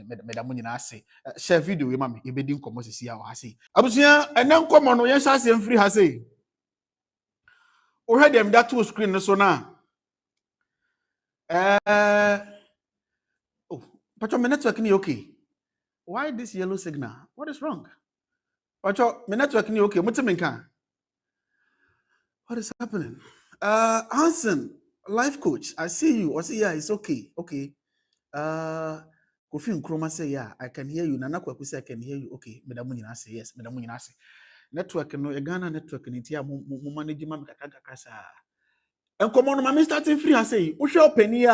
Madam Munina say, share video with mammy, you bedding come see how I say. I was here and then come on, yes, I say, and free has say. Or had them that two screen so now. Oh, but your network is okay. Why this yellow signal? What is wrong? But your network is okay. What is happening? Hansen, life coach, I see you. I say, yeah, it's okay. Okay. Kofi Nkrumah say, yeah, I can hear you. Nana Kwaku say, I can hear you. Okay. Madam Munina say, yes. Madam Munina say. Network, no, a Ghana network, and it's here, management, kakakasa. And come on, mommy starting free. I say, Usha penny,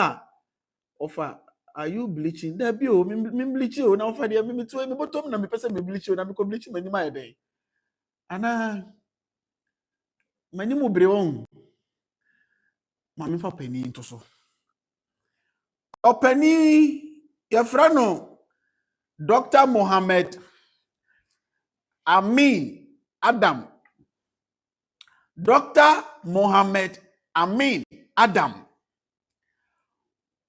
offer. Are you bleaching? There be me bleach you. Now for the me too. Me bottom na me person me bleach you. Na me ko bleach many my day. Ana many mo breon. Mami fa penny into so. O penny your friend Dr. Mohammed Amin Adam. Dr. Mohammed Amin Adam.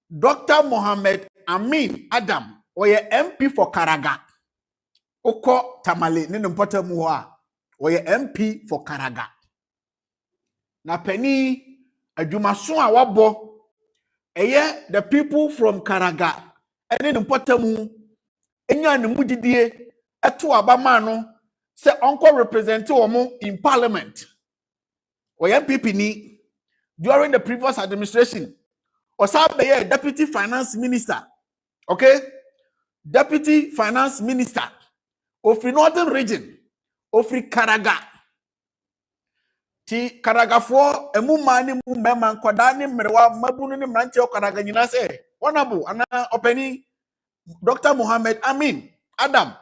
Dr. Mohammed Amin Adam, oye MP for Karaga. Oko tamale ni mpota muwa. Oye MP for Karaga. Na penny ajumasun awabo. Eye the people from Karaga. Ene mpota mu. Enya ni mujidie. Etu abamano. Se onko represent omo in parliament. Oye MP ni. During the previous administration. Osabe deputy finance minister, okay? Deputy finance minister of the northern region of Karaga. Ti Karaga for emu mani mu mema nkodani mrewa mabunu ni mranche o Karaga nyina se. Honorable ana openi Dr. Mohammed Amin Adam,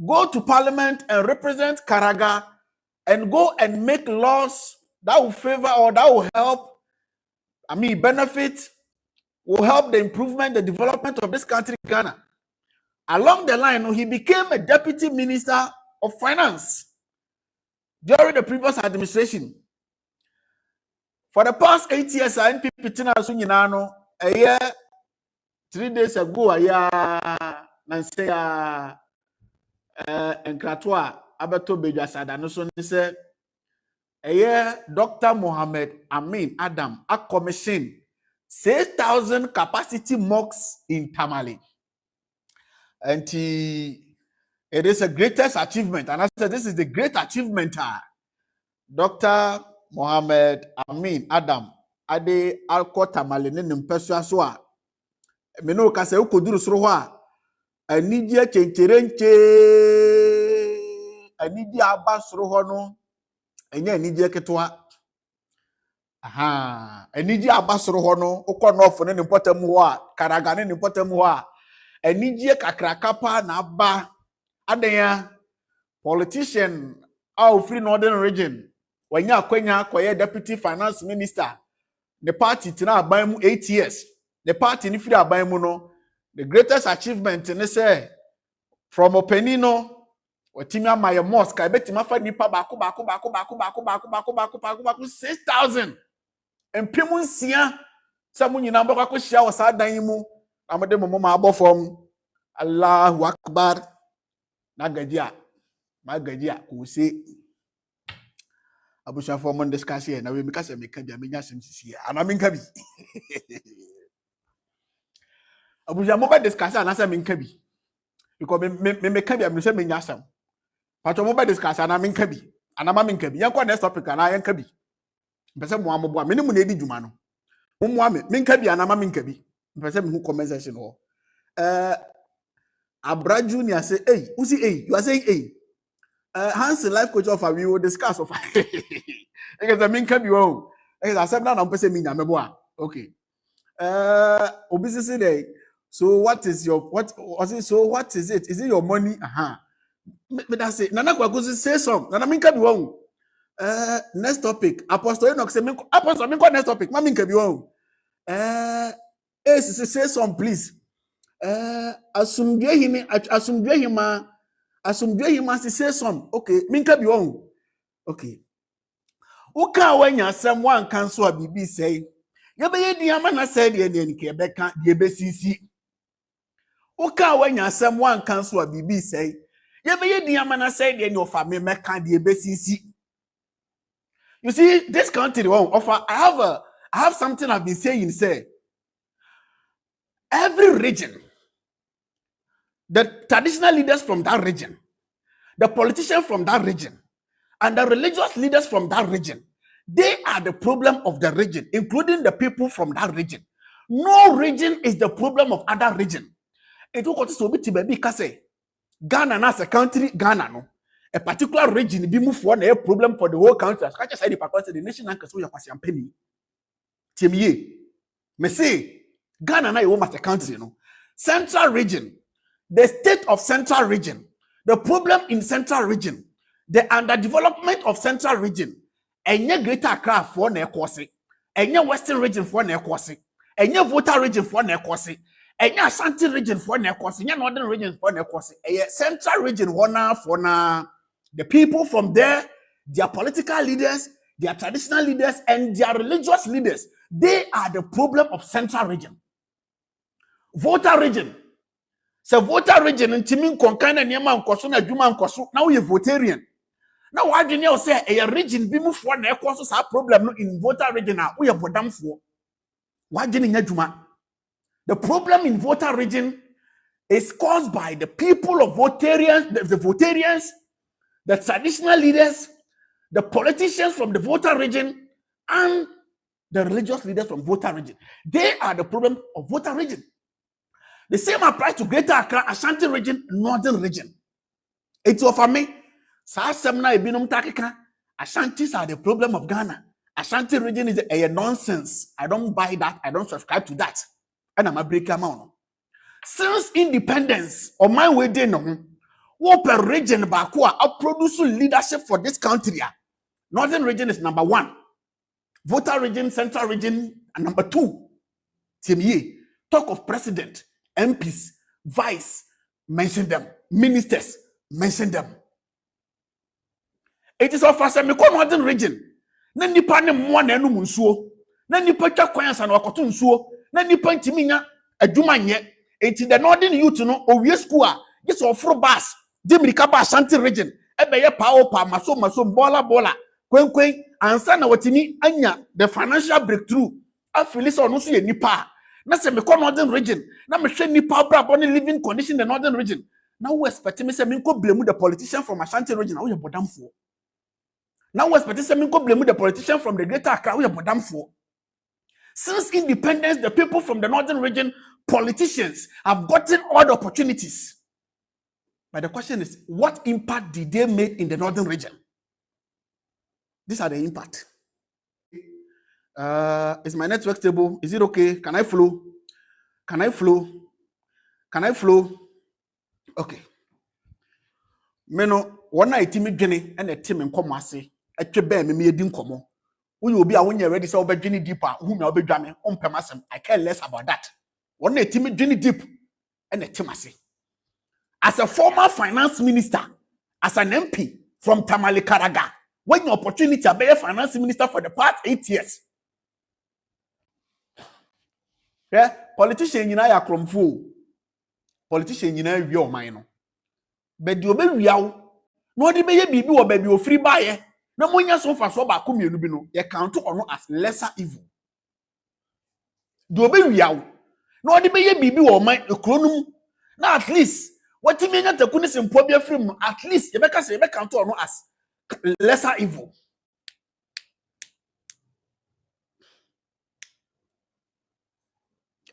go to parliament and represent Karaga and go and make laws that will favor or that will help, benefit, will help the improvement, the development of this country, Ghana. Along the line, he became a deputy minister of finance during the previous administration. For the past 8 years, I NPP a year, 3 days ago, and Kratwa Abato Bejasada, no son said, a year, Dr. Mohammed Amin Adam, a commission 6,000 capacity mocks in Tamale. And it is a greatest achievement. And I said, this is the great achievement. Dr. Mohammed Amin Adam, Ade Alko Tamale, Nimpesua Soa. Meno Kase Ukoduru Sroha, a Nidia Chencherenche, a Nidia Abbas Rohono, and Nidia Ketua. Aha, eniji abasoro ho no ukono ne nipotam ho a Karaga ne nipotam ho a eniji kakrakapa na aba adenya politician out free northern region wanya akwanya koye deputy finance minister the party tina aban mu 8 years the party ni free aban mu no the greatest achievement ne say from openino watimi amaye mosque betima fa nipa bako 6,000 and Pimunsia, someone you number of shower Sadaimu, Amademo Abofom, Allahu Akbar, Nagadia, Magadia, who say Abusha for discussion, and I will because I make a Minas here, and I'm in Kabi. Abusha mobile discussion, and I'm in Kabi. Because me Kabi, I'm saying Yasam. But a mobile discussion, and I'm in Kabi, and I'm in Kabi. Yanko next topic, and I am Kabi. Pese mo ambo minimum na edi dwuma no mo ame minka bi anama minka bi pese me hu comment section ho Abra Junior say hey usi hey you are saying hey Hansen life coach offer we will discuss of because minka bi wo because accept na pese me nyame bo a okay obisi say there so what is it is it your money me that say nana kwaku say some nana minka bi wo next topic. Apostle Enoch say, Apostle, next topic. Mami can be one. Say some, please. Asumdwe hima, say some. Okay, minka be one. Okay. Uka wenya someone cancel a BB say, Yabe di amana said the NK beka the BCC. Oka when you someone cancel a BB say, you be the amana say the your family mekan the BCC. You see, this country won't offer. I have something I've been saying, say every region, the traditional leaders from that region, the politicians from that region, and the religious leaders from that region, they are the problem of the region, including the people from that region. No region is the problem of other region. It will continue to be because Ghana as a country, Ghana no, a particular region be move for a problem for the whole country. As I said, the nation and so you are penny. Timye, me say Ghana na you as a country no. Central region, the state of central region, the problem in central region, the underdevelopment of central region. Enye Greater Accra for na ekosi, enye Western region for na ekosi, enye Volta region for na ekosi. Enya Ashanti region for na ekosi, enya Northern region for na ekosi. Central region for na the people from there, their political leaders, their traditional leaders, and their religious leaders, they are the problem of central region. Volta region. So Volta region in Timin Konkana Niama Nkosu na Juma Nkosu. Now you're Voltarian. Now why do you say a region be moved for na ekosi sa problem in Volta region now? We are bodam for. Why do you Juma? The problem in Volta region is caused by the people of Voltarians, the Voltarians, the traditional leaders, the politicians from the Volta region, and the religious leaders from Volta region. They are the problem of Volta region. The same applies to Greater Accra, Ashanti region, Northern region. It's for me. Ashantis are the problem of Ghana. Ashanti region is a nonsense. I don't buy that. I don't subscribe to that. And I'm a breaker man. Since independence, on my way there, what per region Bakua produce leadership for this country? Northern region is number 1. Volta region, Central region, and number 2. Timye. Talk of president, MPs, vice, mention them. Ministers, mention them. It is of us a Northern region. Na nipa ne mo na enu nsuo. Na nipa twa kwan ansa na wakoto nsuo. Na nipa ntiminya adwuma nye. Enti the northern youth no owie school a just ofro bus. Demirika ba Ashanti region. Ebeye pawo pa maso bola kwen ansa na watimi anya the financial breakthrough. Afili so no so ye nipa. Na se me northern region. Na me hwe nipa bra boni living condition the northern region. Now we expect me say me ko blame the politician from Ashanti region. Now we bodamfo. Now we expect me go blame the politician from the Greater Accra. We are bodam for. Since independence, the people from the northern region, politicians, have gotten all the opportunities. But the question is, what impact did they make in the northern region? These are the impact. Is my network stable? Is it okay? Can I flow? Can I flow? Can I flow? Okay. Meno, one night, Timmy Jenny and a team in Comasi. Etwe be me edi nkomo wo you obi a wonye ready say obedwini deep a hu me obedwame ompem asem. I care less about that. One na etimi dwini deep and etimase. As a former finance minister, as an MP from Tamale Karaga, when your opportunity to be a finance minister for the past 8 years. Yeah, politician nyina ya kromfo. Politician nyina wi o man no. But you be wiawo. No de be ye bibi wo ba bi ofri baye. Na monya so fa so ba ko mienu bi no ye count ono as lesser evil. Do be wiawo. No de be ye bibi wo man ekronum. Na at least what me nya taku ni sempo bi afrim at least ye be ka say ye be count ono as lesser evil.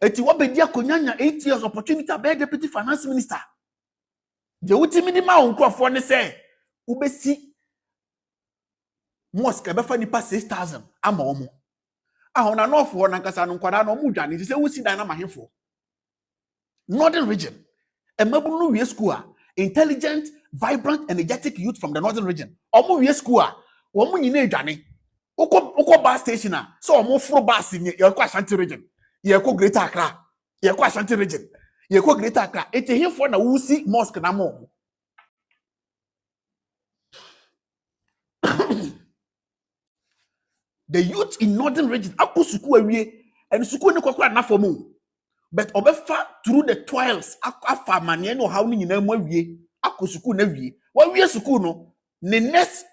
Eti wo be dia konyanya 8 years opportunity to be deputy finance minister. Je utimi di ma onkofo ne say ubesi mosque be fa nipa 6,000 ama omo. Ahona no ofo na nkasa no nkwada no mu dwane say wusi dan na mahefo. Northern region. Emabunu no wie school a intelligent, vibrant, energetic youth from the northern region. Omo wie school a wo mu nyina edwane. Uko bus station a so omo fro bus ni ye kwa Ashanti region. Ye ko Greater Accra. Ye ko Ashanti region. Ye ko Greater Accra. Eti hifo na wusi mosque na mo. The youth in northern region akusuku awie and suku ne kokora na fomu. But obefa through the toils afa mane no how ni nyina mu awie akosuku na wie wa wie suku no the next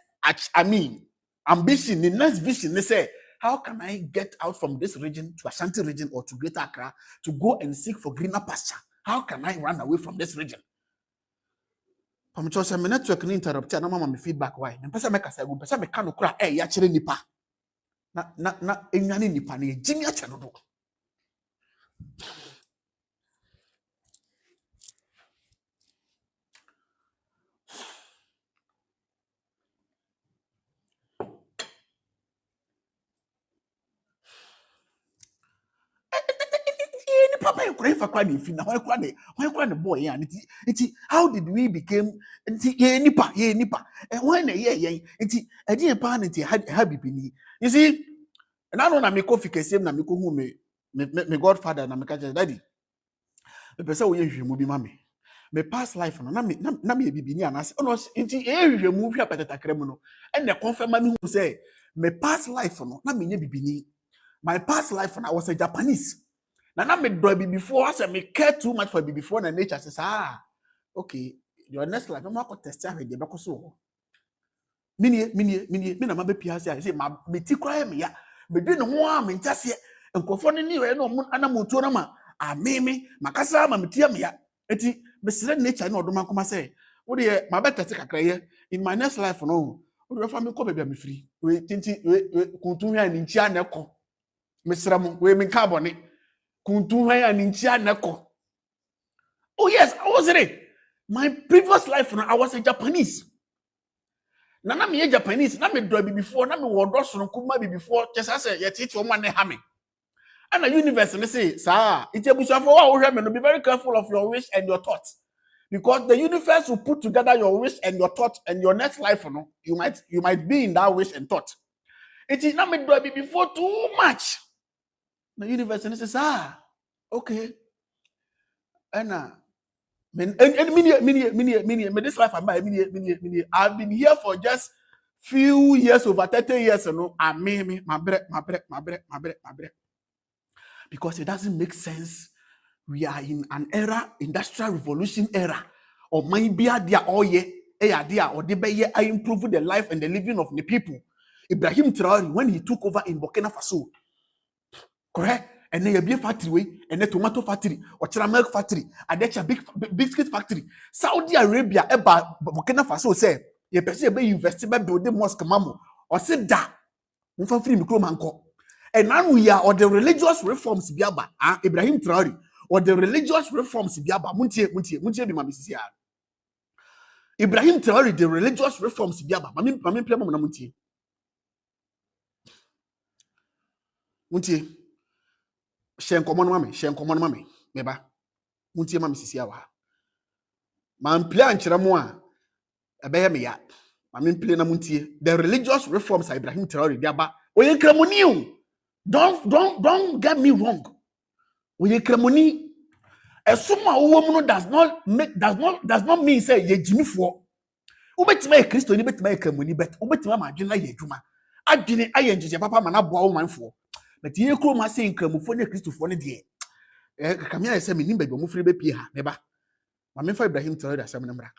ambition the next vision they say how can I get out from this region to Ashanti region or to Greater Accra to go and seek for greener pasture? How can I run away from this region? I'm just a network ni interrupt na mama me feedback why me pesa me kasa go pesa me ka no kura ya kire nipa na enwane nipa na ejimi acha no do. Papa you for kwani fi na kwani boy ya nti how did we became nti ye nipa when ye nti edi pa nti ha bibini you see na no na me kofi kesem na me ko hu me godfather na me ka daddy me pese wo ye hwemu bi ma me past life no na me bibini anase no nti ye hwemu hwa patatakra mu no and the confirm me hu say me past life no na me nye bibini my past life no I was a Japanese. Na me do be before say me care too much for be before na nature says okay your next life no ko test ahwe de beko so mini na ma be pia say ma me ti kwa me ya me dwi ne ho a me ntase enkofo ne ni we no anamotuo na ma ameme makasa ma me tia me ya eti be sire nature na odoma koma say wo de ma be test kakra ye in my next life no wo de fa me ko be bia me free we tinti we kuntu hwa ni ntia na ko me sira mo we me ka bone kuntu hwa ni ntia na ko. Oh yes, I was it. My previous life, I was a Japanese. Na me Japanese, na me do be before, na me wodo so kuma be before, just as a yet it one ha me. And the universe they say, sir, it's a bushafo wa hwe me no, be very careful of your wish and your thoughts. Because the universe will put together your wish and your thought and your next life, you might be in that wish and thought. It is not me do be before too much. The universe they say, okay. And this life I'm by I've been here for just few years, over 30 years, my breath. Because it doesn't make sense. We are in an era, industrial revolution era, or maybe they are all ye, or they improve the life and the living of the people. Ibrahim Traore, when he took over in Burkina Faso, correct? And then a beer factory, and a tomato factory, or milk factory, and that's a big biscuit factory. Saudi Arabia, about Burkina Faso say, you perceive a investment building mosque mamu, or say that, free micromanco. And now we are, or the religious reforms biaba, Ibrahim Traore, or the religious reforms biaba, muntie be mamisia. Ibrahim Traore, the religious reforms biaba, mami plemo na muntie. Shen common mami, meba. Muntie mami sisia wa. Man plan chiramoa, ebeye me ya. Mami play na muntie. The religious reforms of Ibrahim Traore biaba. Oye kremoni. Don't get me wrong. Oye kremoni. Esuma uwomuno does not mean say ye jimi fo. Ubetima ye Kristo ni betima ye kremoni bet ubetima ma adwena ye adwuma. Adwene aye njeje papa ma na boa wo manfo. But ye kro ma say kremofo ne Kristofo ne de. Kamia say me nimba bi mo free be pie ha neba. Ma me fa Ibrahim Traore da sam na mra.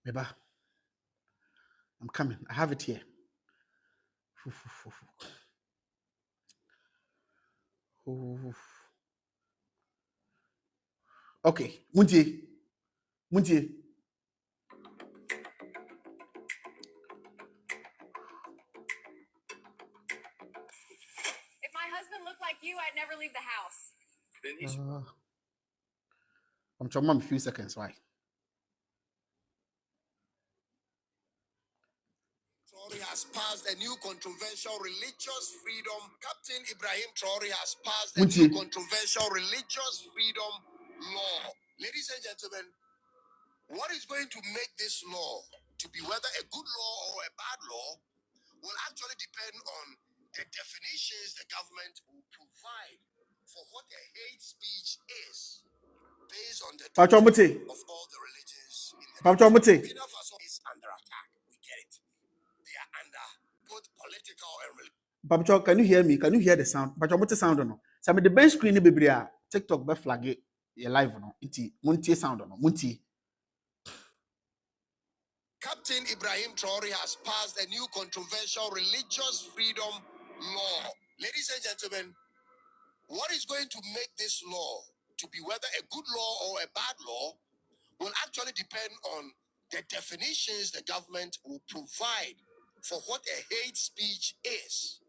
Neba. I'm coming. I have it here. Okay, Muntie. If my husband looked like you, I'd never leave the house. I'm trying a few seconds. Why? Traore has passed a new controversial religious freedom. Captain Ibrahim Traore has passed a new controversial religious freedom law. Ladies and gentlemen, what is going to make this law to be whether a good law or a bad law will actually depend on the definitions the government will provide for what a hate speech is, based on the of all the religions. Burkina Faso is under attack. We get it. They are under both political and religious. Papicho, can you hear me? Can you hear the sound? Papicho, what's the sound or no? So the bench screen be TikTok be flag it your live no. Inti munti sound or no. Munti. Captain Ibrahim Traore has passed a new controversial religious freedom law. Ladies and gentlemen, what is going to make this law to be whether a good law or a bad law will actually depend on the definitions the government will provide for what a hate speech is,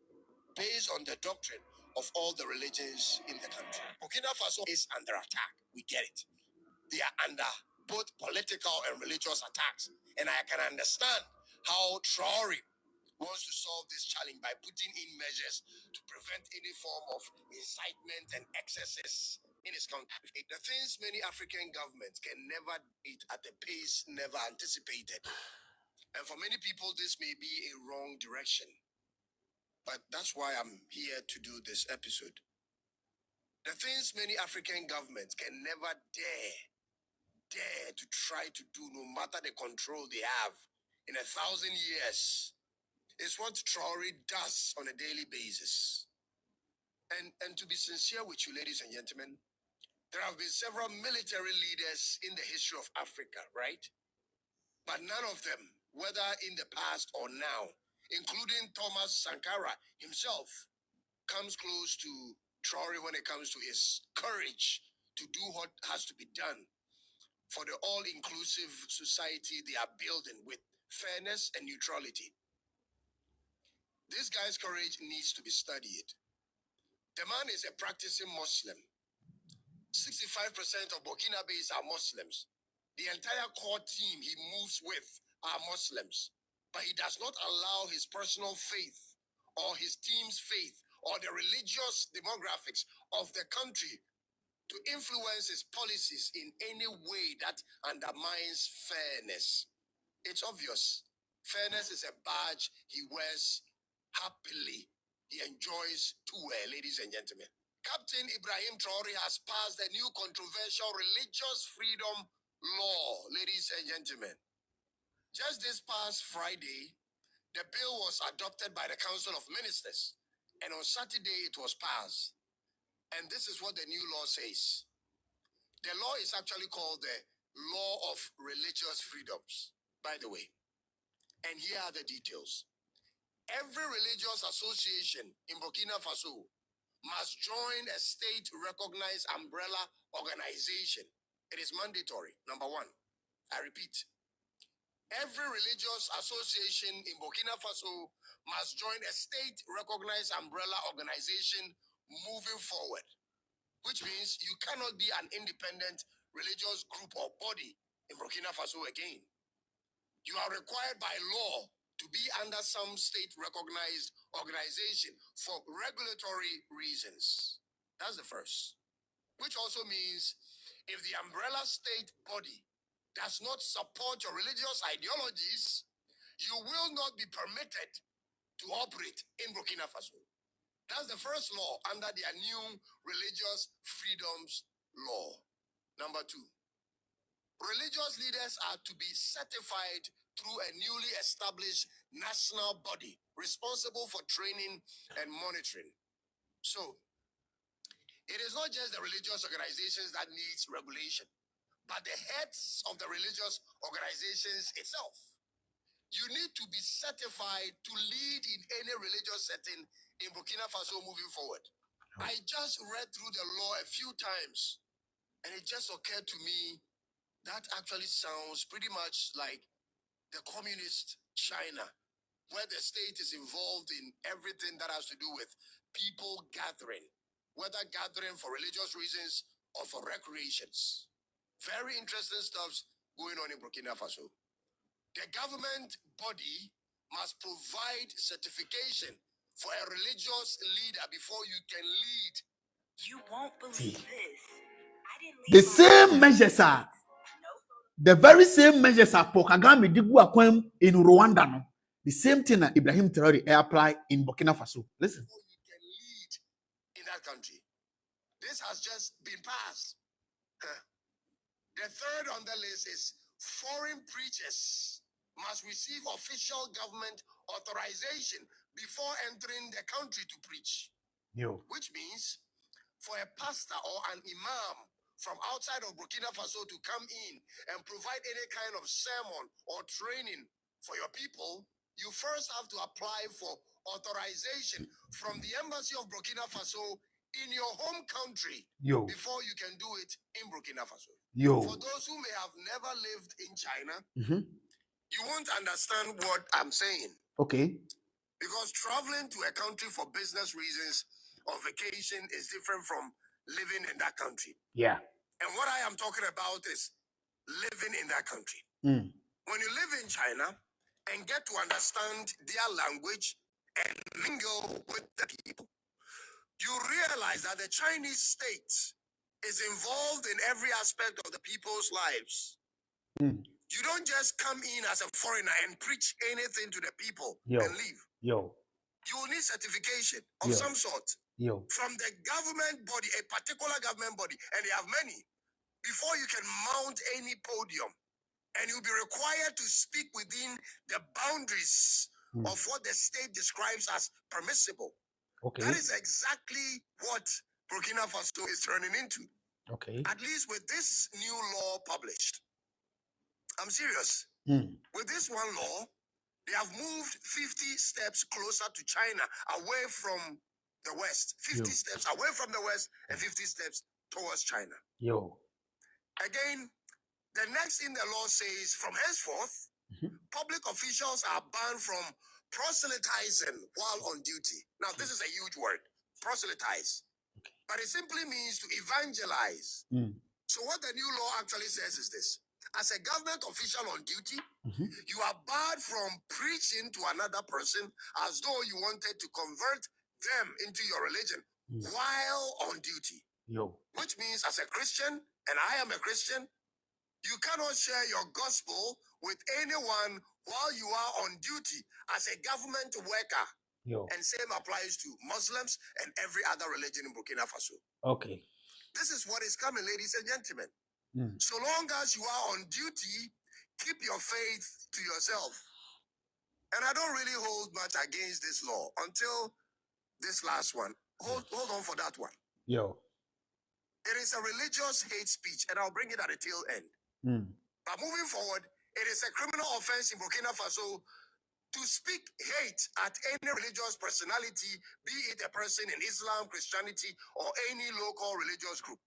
based on the doctrine of all the religions in the country. Burkina Faso is under attack. We get it. They are under both political and religious attacks. And I can understand how Traore wants to solve this challenge by putting in measures to prevent any form of incitement and excesses in his country. The things many African governments can never do at the pace never anticipated. And for many people, this may be a wrong direction. But that's why I'm here to do this episode. The things many African governments can never dare to try to do, no matter the control they have in 1,000 years, is what Traore does on a daily basis. And to be sincere with you, ladies and gentlemen, there have been several military leaders in the history of Africa, right? But none of them, whether in the past or now, including Thomas Sankara himself, comes close to Traore when it comes to his courage to do what has to be done for the all-inclusive society they are building with fairness and neutrality. This guy's courage needs to be studied. The man is a practicing Muslim. 65% of Burkinabés are Muslims. The entire core team he moves with are Muslims. But he does not allow his personal faith or his team's faith or the religious demographics of the country to influence his policies in any way that undermines fairness. It's obvious. Fairness is a badge he wears happily. He enjoys to wear, ladies and gentlemen. Captain Ibrahim Traore has passed a new controversial religious freedom law, ladies and gentlemen. Just this past Friday, the bill was adopted by the Council of Ministers, and on Saturday it was passed. And this is what the new law says. The law is actually called the Law of Religious Freedoms, by the way. And here are the details. Every religious association in Burkina Faso must join a state-recognized umbrella organization. It is mandatory, number one. I repeat. Every religious association in Burkina Faso must join a state-recognized umbrella organization moving forward, which means you cannot be an independent religious group or body in Burkina Faso again. You are required by law to be under some state-recognized organization for regulatory reasons. That's the first. Which also means if the umbrella state body does not support your religious ideologies, you will not be permitted to operate in Burkina Faso. That's the first law under their new religious freedoms law. Number two, religious leaders are to be certified through a newly established national body responsible for training and monitoring. So, it is not just the religious organizations that needs regulation, but the heads of the religious organizations itself. You need to be certified to lead in any religious setting in Burkina Faso moving forward. I just read through the law a few times, and it just occurred to me that actually sounds pretty much like the communist China, where the state is involved in everything that has to do with people gathering, whether gathering for religious reasons or for recreations. Very interesting stuff going on in Burkina Faso. The government body must provide certification for a religious leader before you can lead. You won't believe this. I didn't The leave same measures are the very same measures are Paul Kagame digu akwem in Rwanda no. The same thing that Ibrahim Traore apply in Burkina Faso. Listen. Before you can lead in that country. This has just been passed. The third on the list is foreign preachers must receive official government authorization before entering the country to preach. Which means for a pastor or an imam from outside of Burkina Faso to come in and provide any kind of sermon or training for your people, you first have to apply for authorization from the embassy of Burkina Faso in your home country before you can do it in Burkina Faso. For those who may have never lived in China, you won't understand what I'm saying. Okay. Because traveling to a country for business reasons or vacation is different from living in that country. Yeah. And what I am talking about is living in that country. Mm. When you live in China and get to understand their language and mingle with the people, you realize that the Chinese state is involved in every aspect of the people's lives. Mm. You don't just come in as a foreigner and preach anything to the people and leave. You will need certification of some sort from the government body, a particular government body, and they have many, before you can mount any podium. And you'll be required to speak within the boundaries of what the state describes as permissible. Okay. That is exactly what Burkina Faso is turning into. Okay. At least with this new law published. I'm serious. Mm. With this one law, they have moved 50 steps closer to China, away from the West. 50 steps away from the West and 50 steps towards China. Again, the next thing the law says, from henceforth, public officials are banned from proselytizing while on duty. Now, this is a huge word, proselytize. But it simply means to evangelize. So what the new law actually says is this. As a government official on duty, you are barred from preaching to another person as though you wanted to convert them into your religion while on duty. Which means as a Christian, and I am a Christian, you cannot share your gospel with anyone while you are on duty as a government worker. And same applies to Muslims and every other religion in Burkina Faso. Okay. This is what is coming, ladies and gentlemen. So long as you are on duty, keep your faith to yourself. And I don't really hold much against this law until this last one. Hold on for that one. It is a religious hate speech, and I'll bring it at the tail end. But moving forward, it is a criminal offense in Burkina Faso to speak hate at any religious personality, be it a person in Islam, Christianity, or any local religious group.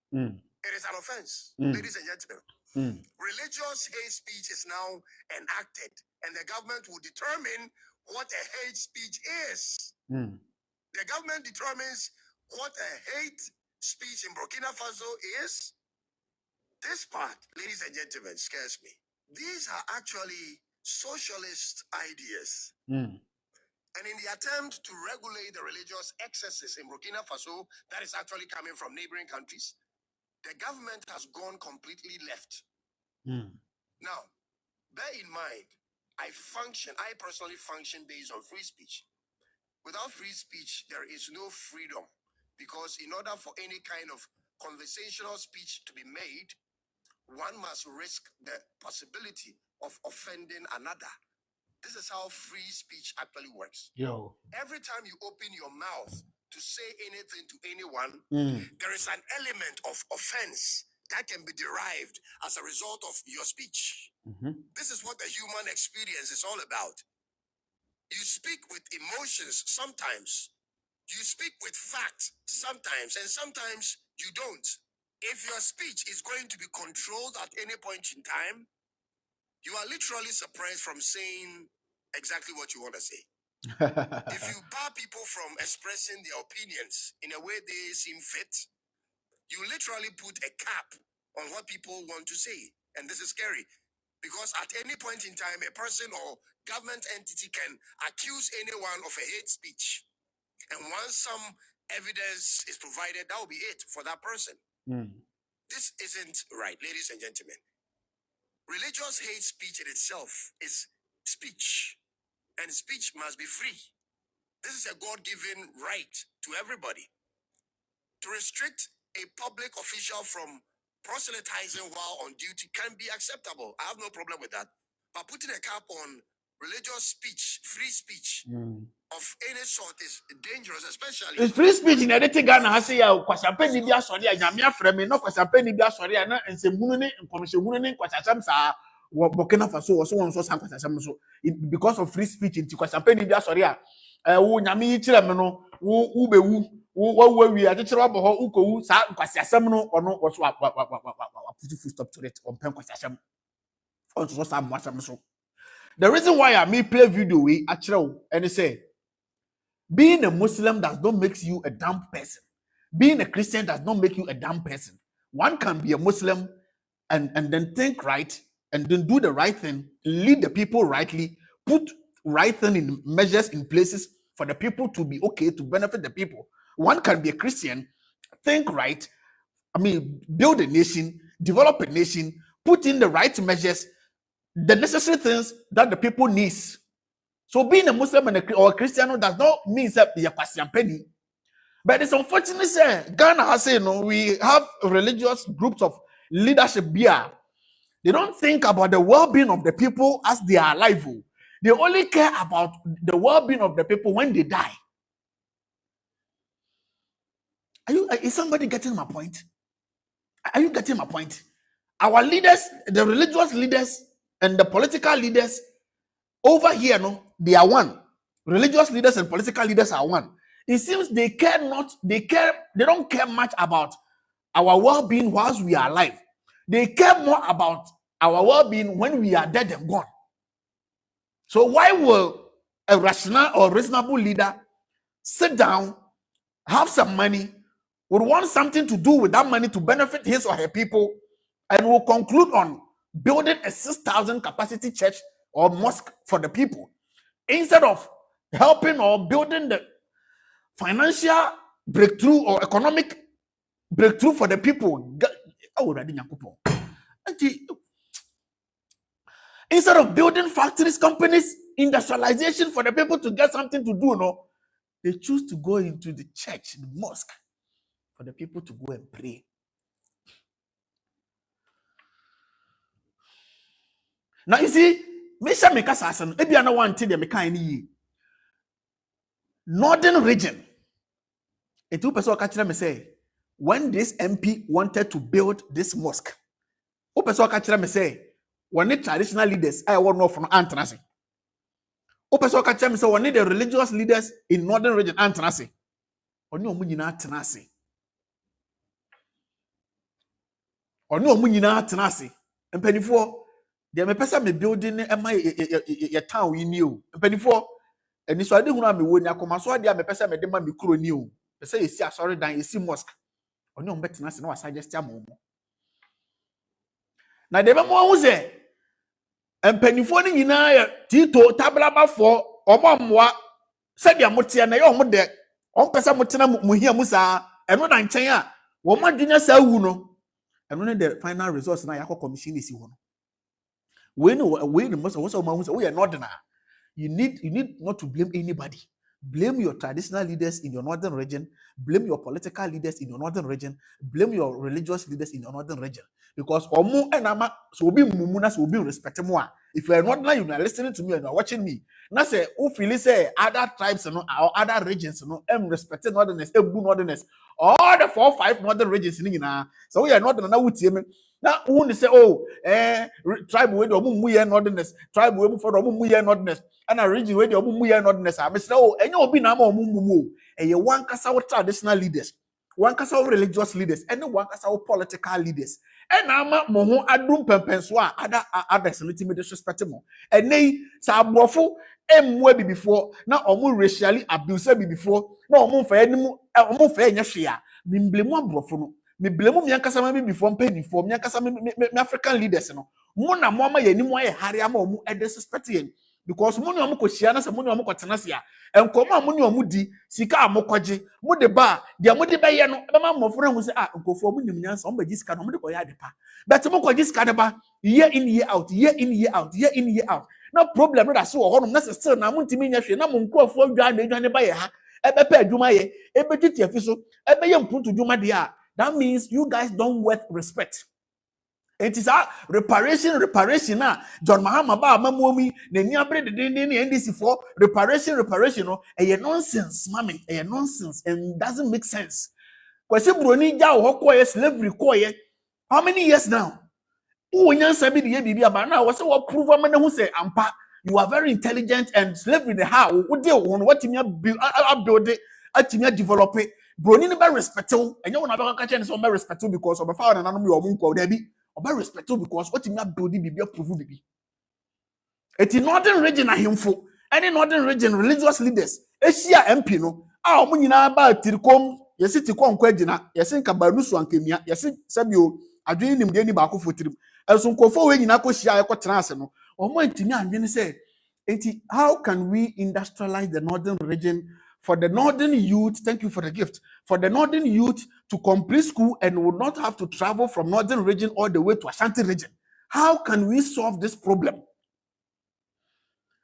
It is an offense, ladies and gentlemen. Religious hate speech is now enacted, and the government will determine what a hate speech is. The government determines what a hate speech in Burkina Faso is. This part, ladies and gentlemen, scares me. These are actually socialist ideas. And in the attempt to regulate the religious excesses in Burkina Faso that is actually coming from neighboring countries, the government has gone completely left. Now, bear in mind, I personally function based on free speech. Without free speech, there is no freedom, because in order for any kind of conversational speech to be made, one must risk the possibility of offending another. This is how free speech actually works. Every time you open your mouth to say anything to anyone, there is an element of offense that can be derived as a result of your speech. This is what the human experience is all about. You speak with emotions sometimes. You speak with facts sometimes, and sometimes you don't. If your speech is going to be controlled at any point in time, you are literally suppressed from saying exactly what you want to say. If you bar people from expressing their opinions in a way they seem fit, you literally put a cap on what people want to say. And this is scary, because at any point in time, a person or government entity can accuse anyone of a hate speech. And once some evidence is provided, that will be it for that person. This isn't right, ladies and gentlemen. Religious hate speech in itself is speech, and speech must be free. This is a God-given right to everybody. To restrict a public official from proselytizing while on duty can be acceptable. I have no problem with that. But putting a cap on religious speech, free speech, of any sort is dangerous, especially. It's free speech in editing Ghana has say kwasampe ni bia sori anyame afreme no kwasampe ni bia sori na nsehunu ne nkomhehunu ne kwasasam sa Burkina Faso so won so san kwasasam so because of free speech in kwasampe ni bia sori wo nyame yi kire me no wo bewu wo wi akekere abo ho ukowu sa kwasasam no ono wo so put full stop to it on pen kwasasam on so sam wasam so. The reason why I me play video we akere and say being a Muslim does not make you a dumb person. Being a Christian does not make you a dumb person. One can be a Muslim and then think right and then do the right thing, lead the people rightly, put right thing in measures in places for the people to be okay, to benefit the people. One can be a Christian, think right, build a nation, develop a nation, put in the right measures, the necessary things that the people needs. So being a Muslim or a Christian does not mean that you're a penny. But it's unfortunate that Ghana has said, we have religious groups of leadership here. They don't think about the well-being of the people as they are alive. They only care about the well-being of the people when they die. Is somebody getting my point? Are you getting my point? Our leaders, the religious leaders and the political leaders over here, they are one. Religious leaders and political leaders are one. It seems they don't care much about our well-being whilst we are alive. They care more about our well-being when we are dead and gone. So why will a rational or reasonable leader sit down, have some money, would want something to do with that money to benefit his or her people, and will conclude on building a 6,000 capacity church or mosque for the people, instead of helping or building the financial breakthrough or economic breakthrough for the people? Instead of building factories, companies, industrialization for the people to get something to do, they choose to go into the church, the mosque, for the people to go and pray. Now you see, Northern region. A 2% me say, when this MP wanted to build this mosque, 2% me say, when the traditional leaders, I want to know from Antanasi. 2% me say, when the religious leaders in Northern region, Antanasi. Oni omunyina Antanasi. Oni omunyina Antanasi. Mpenifo, they me pesa me building your town in you. Mpenifo, and so I didn't want me when I come so I me pesa me dema me kuro ni o. Pesa yesi asori dan yesi mosque. Oni on betina se na suggest ya mo. Na de be mo hu se empanifo ni nyina ya tito tablaba fo omamwa se dia motia na ye omo de on pesa motina mu hia mu sa eno na nchen a wo madwenya sa wu no eno ne the final results na yakọ commission isi ho no. We most of us we are not now. You need not to blame anybody. Blame your traditional leaders in your northern region. Blame your political leaders in your northern region. Blame your religious leaders in your northern region. Because omu enama so be mumuna so be respect more. If you are not now, you are listening to me and you are watching me. Now say who feel say other tribes or other regions respecting northerners, northerners. All the 4 or 5 northern regions in so we are not now with him. Now who say tribe we do muye northerners, tribe we for muye northerners, and a region we do muye northerners. I say enye obi na ma mumu e one kasa traditional leaders, one kasa religious leaders, and one kasa political leaders. And ama mo ho adum pempenso a others no timi disrespect mo. And nay sa abrofo emwa bi before na omo racially abuse bi before na omo fa enimu omo fa enya hwe a mimblemu abrofo no mimblemu miankasa ma bi before mpanifo miankasa me African leaders no mo na mo ama yanimu aye hare ama omo disrespect yen because mo ne omo kohia na se mo ne omo kotena se a enkomo a mo ne omo di sika amokwaje mo de ba dia mo de be ye no be ma mofo hu se nkofo mo nim nyansa omo ba sika no mo de koya de pa but mo kwaje sika de ba year in year out year in year out year in year out na problem no da se wo ho no na se still na mo ntimi nya hwe na mo nkofo adwa na adwa ne ba ye ha ebe pa adwuma ye ebe titi afi so ebe ye mpuntu dwuma de a that means you guys don't worth respect. It is a reparation na John Mahama ba mamuomi na ni abre de NDC for reparation no nonsense mami nonsense and doesn't make sense. Kwesi broni ja wo koye slavery koye how many years now? Unyansa bi de bibi aba na wo se wo prove am na hu say ampa you are very intelligent and slavery the how wo de won what me build atimi develop broni ne ba respect wo enye wona ba ka che ne so ba respect because obefa na nanom yo munko da bi oba respect because what me build bibi prove bibi. It is northern region ahemfo any northern region religious leaders Asia MP no a omo nyina ba tirikom yesi tikon kwagina yesi nka banusu ankemia yesi sabio adwene nimde ni ba ko fotirim eso nkofo we nyina ko hia ekotena ase no omo antimi anwene say enti how can we industrialize the northern region for the northern youth? Thank you for the gift. For the northern youth to complete school and would not have to travel from northern region all the way to Ashanti region. How can we solve this problem?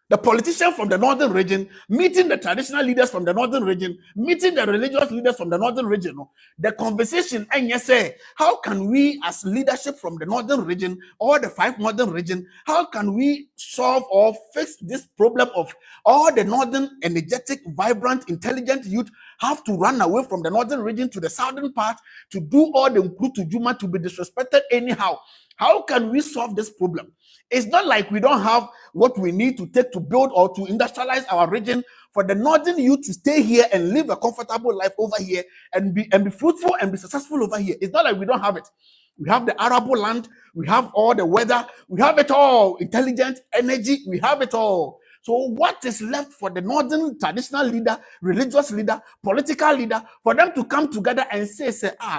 The politicians from the northern region meeting the traditional leaders from the northern region, meeting the religious leaders from the northern region. The conversation, and yes, say, how can we as leadership from the northern region or the 5 northern region, how can we solve or fix this problem of all the northern energetic, vibrant, intelligent youth have to run away from the northern region to the southern part to do all the Mkrutu Juma to be disrespected anyhow? How can we solve this problem? It's not like we don't have what we need to take to build or to industrialize our region for the northern youth to stay here and live a comfortable life over here and be fruitful and be successful over here. It's not like we don't have it. We have the arable land, we have all the weather, we have it all, intelligent energy, we have it all. So what is left for the northern traditional leader, religious leader, political leader, for them to come together and say,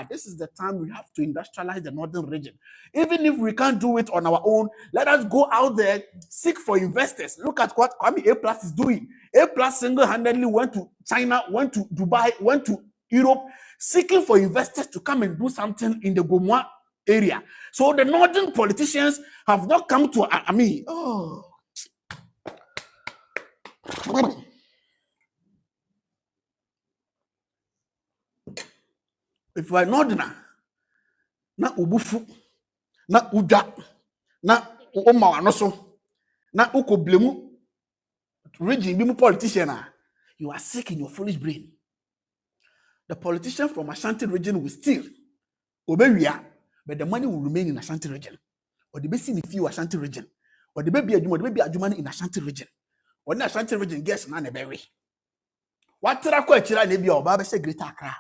this is the time we have to industrialize the northern region. Even if we can't do it on our own, let us go out there, seek for investors. Look at what Kwame A+ is doing. A+ single-handedly went to China, went to Dubai, went to Europe, seeking for investors to come and do something in the Gomwa area. So the northern politicians have not come to, if you are northerner, na ubufu, na uja, na oma wanoso, na uko blemu, region bimu politician, you are sick in your foolish brain. The politician from Ashanti region will steal, obewia, but the money will remain in Ashanti region. Or the best in few Ashanti region, or the baby adjuma in Ashanti region. Or the Ashanti region gets none a berry. What tera nebi or Baba say Greater Accra?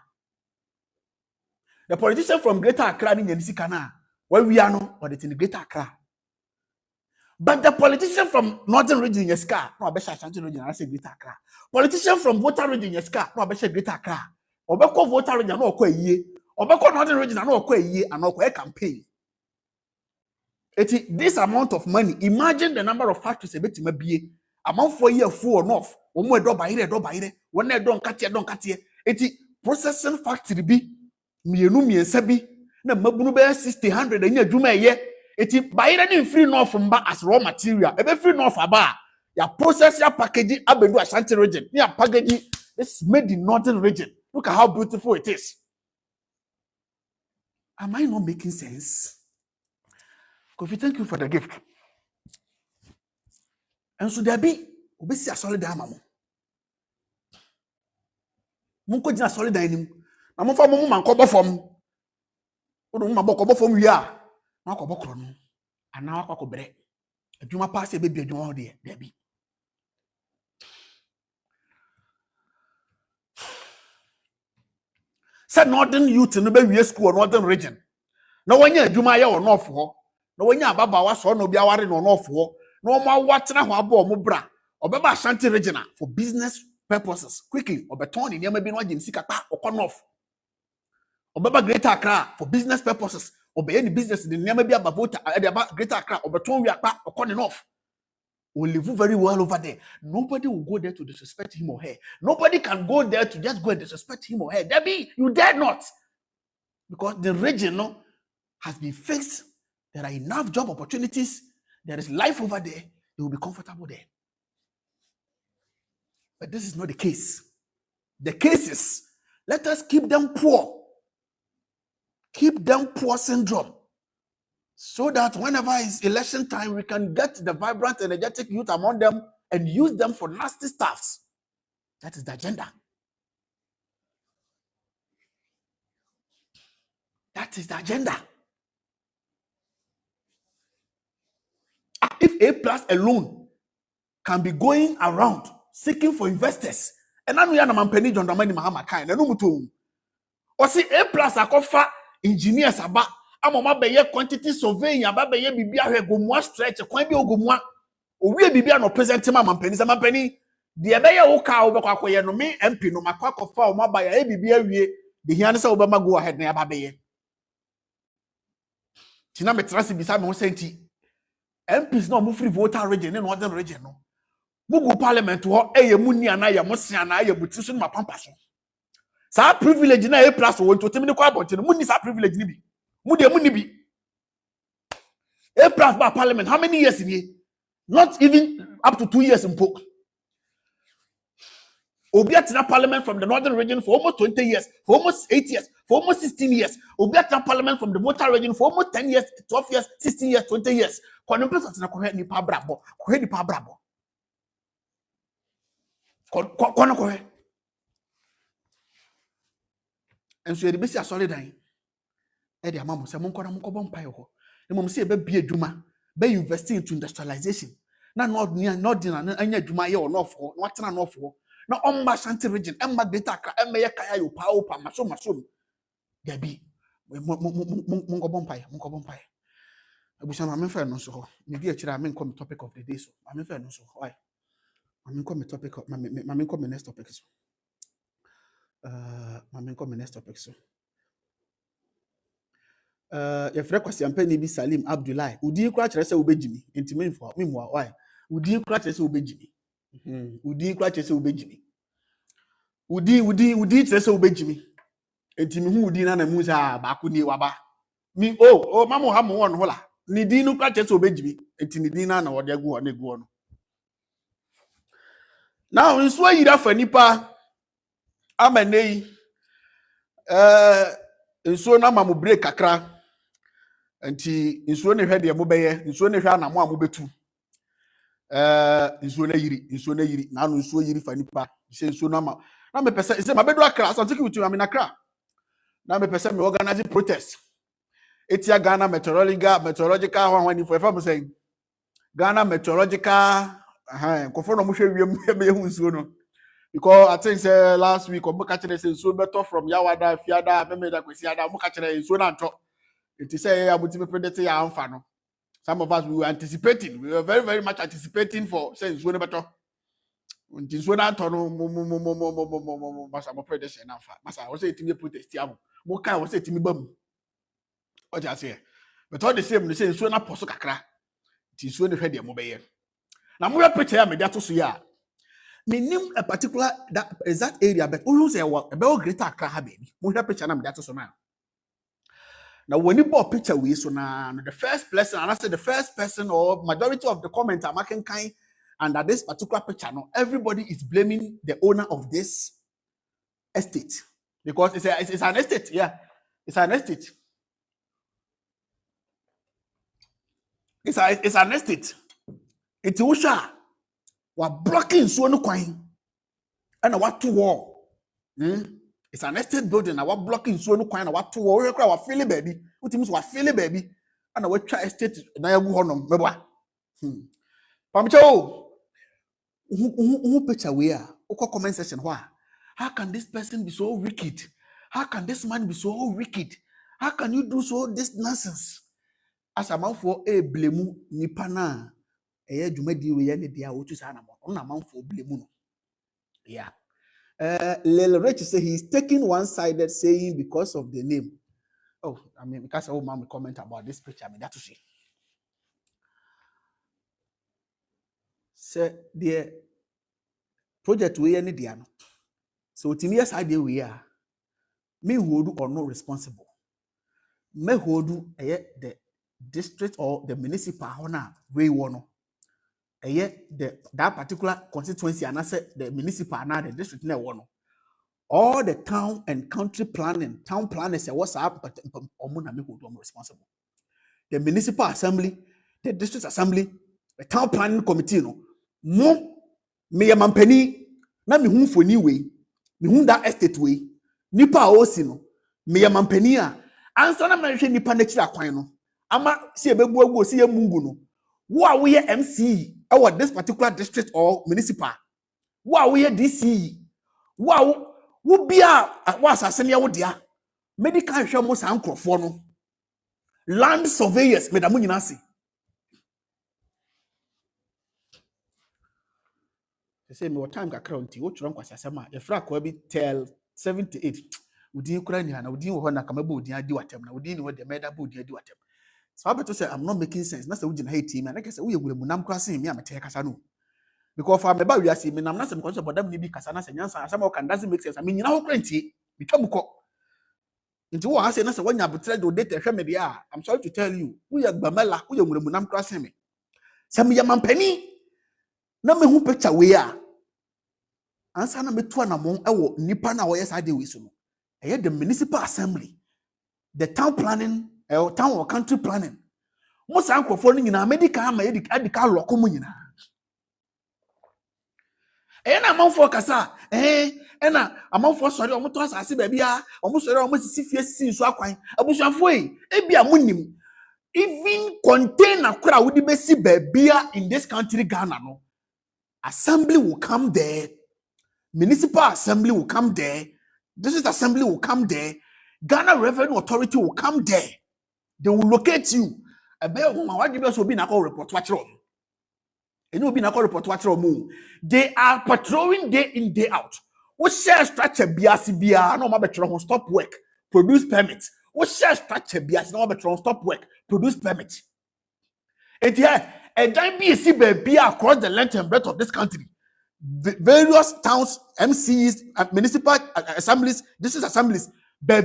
The politician from Greater Accra in Yensikana, where we are no, or it's in the Greater Accra. But the politician from Northern region in Yeska, no, I bet Ashanti region, I say Greater Accra. Politician from Voter region in Yeska, no, I bet Greater Accra. Obeko Voter region, no, kwa ye. Obeko Northern region, no, kwa ye, and no, kwa campaign. This amount of money, imagine the number of factories a bit be amount for year full or off. One do by one don't cut here. Processing factory be mienu miensa bi na mabunu be 60-100 anya adwuma ye. Bayire ni free north mba as raw material. Ebe free north aba ya process ya package abedu Ashanti region. Ya package is made in northern region. Look at how beautiful it is. Am I not making sense? Kofi, thank you for the gift. And so there be obesi a solid amamo. Munko jina solid anim. Na mo fa mo man ko bofom. Odo mo maboko bofom wi a. Na ko bokro no. Ana akwa ko bre. Adwuma pass e be bi adwuma ho de there be. Said northern youth no be wi school northern region. Na wanya adwuma ye wo north ho. Na wanya ababawa so no bi aware no north ho. No ma watena ho abo mo bra. Obeba Ashanti region for business purposes quickly. Obeton ni niam bi no agye sika pa okọ north. Obeba Greater Accra for business purposes. Obey any business in the niam bi abavota about Greater Accra. Obeton wi akpa okọ north. Will live very well over there. Nobody will go there to disrespect him or her. Nobody can go there to just go and disrespect him or her. Debbie, you dare not. Because the region has been fixed. There are enough job opportunities. There is life over there. They will be comfortable there. But this is not the case. The case is, let us keep them poor. Keep them poor syndrome. so that whenever it's election time, we can get the vibrant, energetic youth among them and use them for nasty stuffs. That is the agenda. That is the agenda. If A plus alone can be going around seeking for investors, and I know you're not penny John Dramani Mahama kind, and no mutu. Or see A plus akofa engineers about. Amama beye quantity surveying aba beye bibia hwe gomwa stretch kwan bi ogomwa owie bibia no present ma mampani de beye wo ka wo bekwa koye no me MP no makwa kofa o mabaya e bibia wie de hiane se wo be ma go ahead na aba beye tina metrasi bisa me ho senti MPs no mo free voter region ne northern region no mugu parliament ho eye muni ana ye mosia na ye buti so ma pampa so sa privilege na A plus wo ntotimi ne kwa abonti no muni sa privilege ni bi Muni A plus by parliament. How many years in here? Not even up to 2 years in Poke. Obiatina parliament from the northern region for almost 20 years, for almost 8 years, for almost 16 years. Obiatina parliament from the voter region for almost 10 years, 12 years, 16 years, 20 years. Kono person na ko ni pa brabo. Ko ni pa brabo. Kono ko he. And so the best solid dying. Edi amamo se monko na monko bompa yo ne mom se be bie adwuma be invest into industrialization na no na anya adwuma ye onofo na watena nofo na omba shanty region emma greater Accra emma ye kaya yo pa maso gabi monko bompa ye abusa ma menfa no so ho me di akira me nko topic of the day so ma menfa no so why ma menko me topic ma menko me next topic so ma menko me next topic so your friend question penny bi Salim Abdullahi udi kura kire se obejimi ntimi mfo memwa why udi kura kire se obejimi udi kura kire se obejimi udi kire se obejimi ntimi hu udi na mu sa ba ko ni waba mi mamo ha mo won ho la ni di nu kura kire se obejimi ntini di na wode agu na egu no now nso ayira fa nipa amanei nso na mamu break kakra anti nsuo ne hwe de mo beye nsuo ne hwe anamo a mo betu nsuo na yiri na anu nsuo yiri fa nipa se nsuo na ma na me pese se ma bedu Accra so take with you am in Accra na me pese me organize protest etia Ghana meteorological one for fa mo say Ghana meteorological kofo no mo hwe wiem be hu nsuo no because I think say last week omo ka kire say nsuo beto from Yawada Fiada memeda kwesi ada mo ka kire nsuo na nto. It is say abuti predict ya amfa no. Some of us we were anticipating. We were very very much anticipating for saying nsuo ne beto. Unti nsuo na nto no mo masa mo prediction amfa. Masa wo say timi protest ya mo kai wo say timi bam. O ja say. But all the same they say nsuo na poso kakra. Ti nsuo ne hwe de mo beye. Na mo picture ya me dia to so ya. Me name a particular that exact area but who say what about greater Accra ha baby. Mo hwe picture na me dia to so na. Now, when you bought picture with so now the first person, and I said the first person or majority of the comments are making kind under this particular picture. Now, everybody is blaming the owner of this estate because it's an estate. Yeah, it's an estate. It's an estate. It's Usha. We're blocking so no coin and what to war. It's an estate building. Our blocking so no kind of what to work our Philly baby. What means what Philly baby? And our try estate na ya honum meba. Pamcho who picture where? Oko comment section why? How can this person be so wicked? How can this man be so wicked? How can you do so this nonsense? As a man for a blemu nipa na eye dwumadi we ya ne dia wo tu sa na mo na man for blemu no. Yeah. Lil Rich say he's taking one-sided saying because of the name. Oh, I mean, because old man will comment about this picture. I mean, that to see. Say the project we any diano. So tinias idea we are. Me who do or not responsible. Me who do the district or the municipal honor we want. That particular constituency and I said the municipal and the district ne one. All the town and country planning, town planners say what's up, but omuna me who do responsible. the municipal assembly, the district assembly, the town planning committee, no, mo me mampani na me hu foni we, me hu that estate we, nipa a osi no, me mampani a ansa na me hwe nipa na kira kwan no, ama si ebebu agu si emungu no, wo a wo ye MCE or this particular district or municipal, wo a wo ye DCE, wo a wo bia wo asase ne wo dia, medical hwe mo san krofo no, land surveyors me da mo nyina se. They say me what time kakra nti wo tworo nkwasa asema e fra kwa bi tell 78 udin kura ni hana udin wo ho na kamaba udin adi watem na udin ni wo de meda ba udin adi watem. So I better say I'm not making sense. Na say ugina hey team na say wo ye guremu nam kura se me amete kasa no. Because for me ba wi ase me nam na say me ko so bodam ni bi kasa na say nyansa asema o kan doesn't make sense. Me nyina ho kura nti me twam ko. Nti wo ha say na say wonya betre do data hwe me dia. I'm sorry to tell you. Wo ye gbamala wo ye guremu nam kura se me. Say me mampani na me hu picture we a ansa na metu anamon ewo nipa na wo yes ade we so no the municipal assembly, the town planning town or country planning mo san krofo no nyina medical ma edical loko mo nyina na amanfo kasa na amanfo sori o mo to asase ba bia o mo sori o mo sisi fie sisi nso akwan abusuafo bia munim even container kura wo di besi ba bia in this country Ghana no, assembly will come there, municipal assembly will come there, district assembly will come there, Ghana Revenue Authority will come there. They will locate you. Report they are patrolling day in, day out. What share structure biasi no matter stop work, produce permits. What share structure biasi no matter stop work, produce permits. And yeah, and then be across the length and breadth of this country. The various towns, MCs, municipal assemblies, district assemblies, they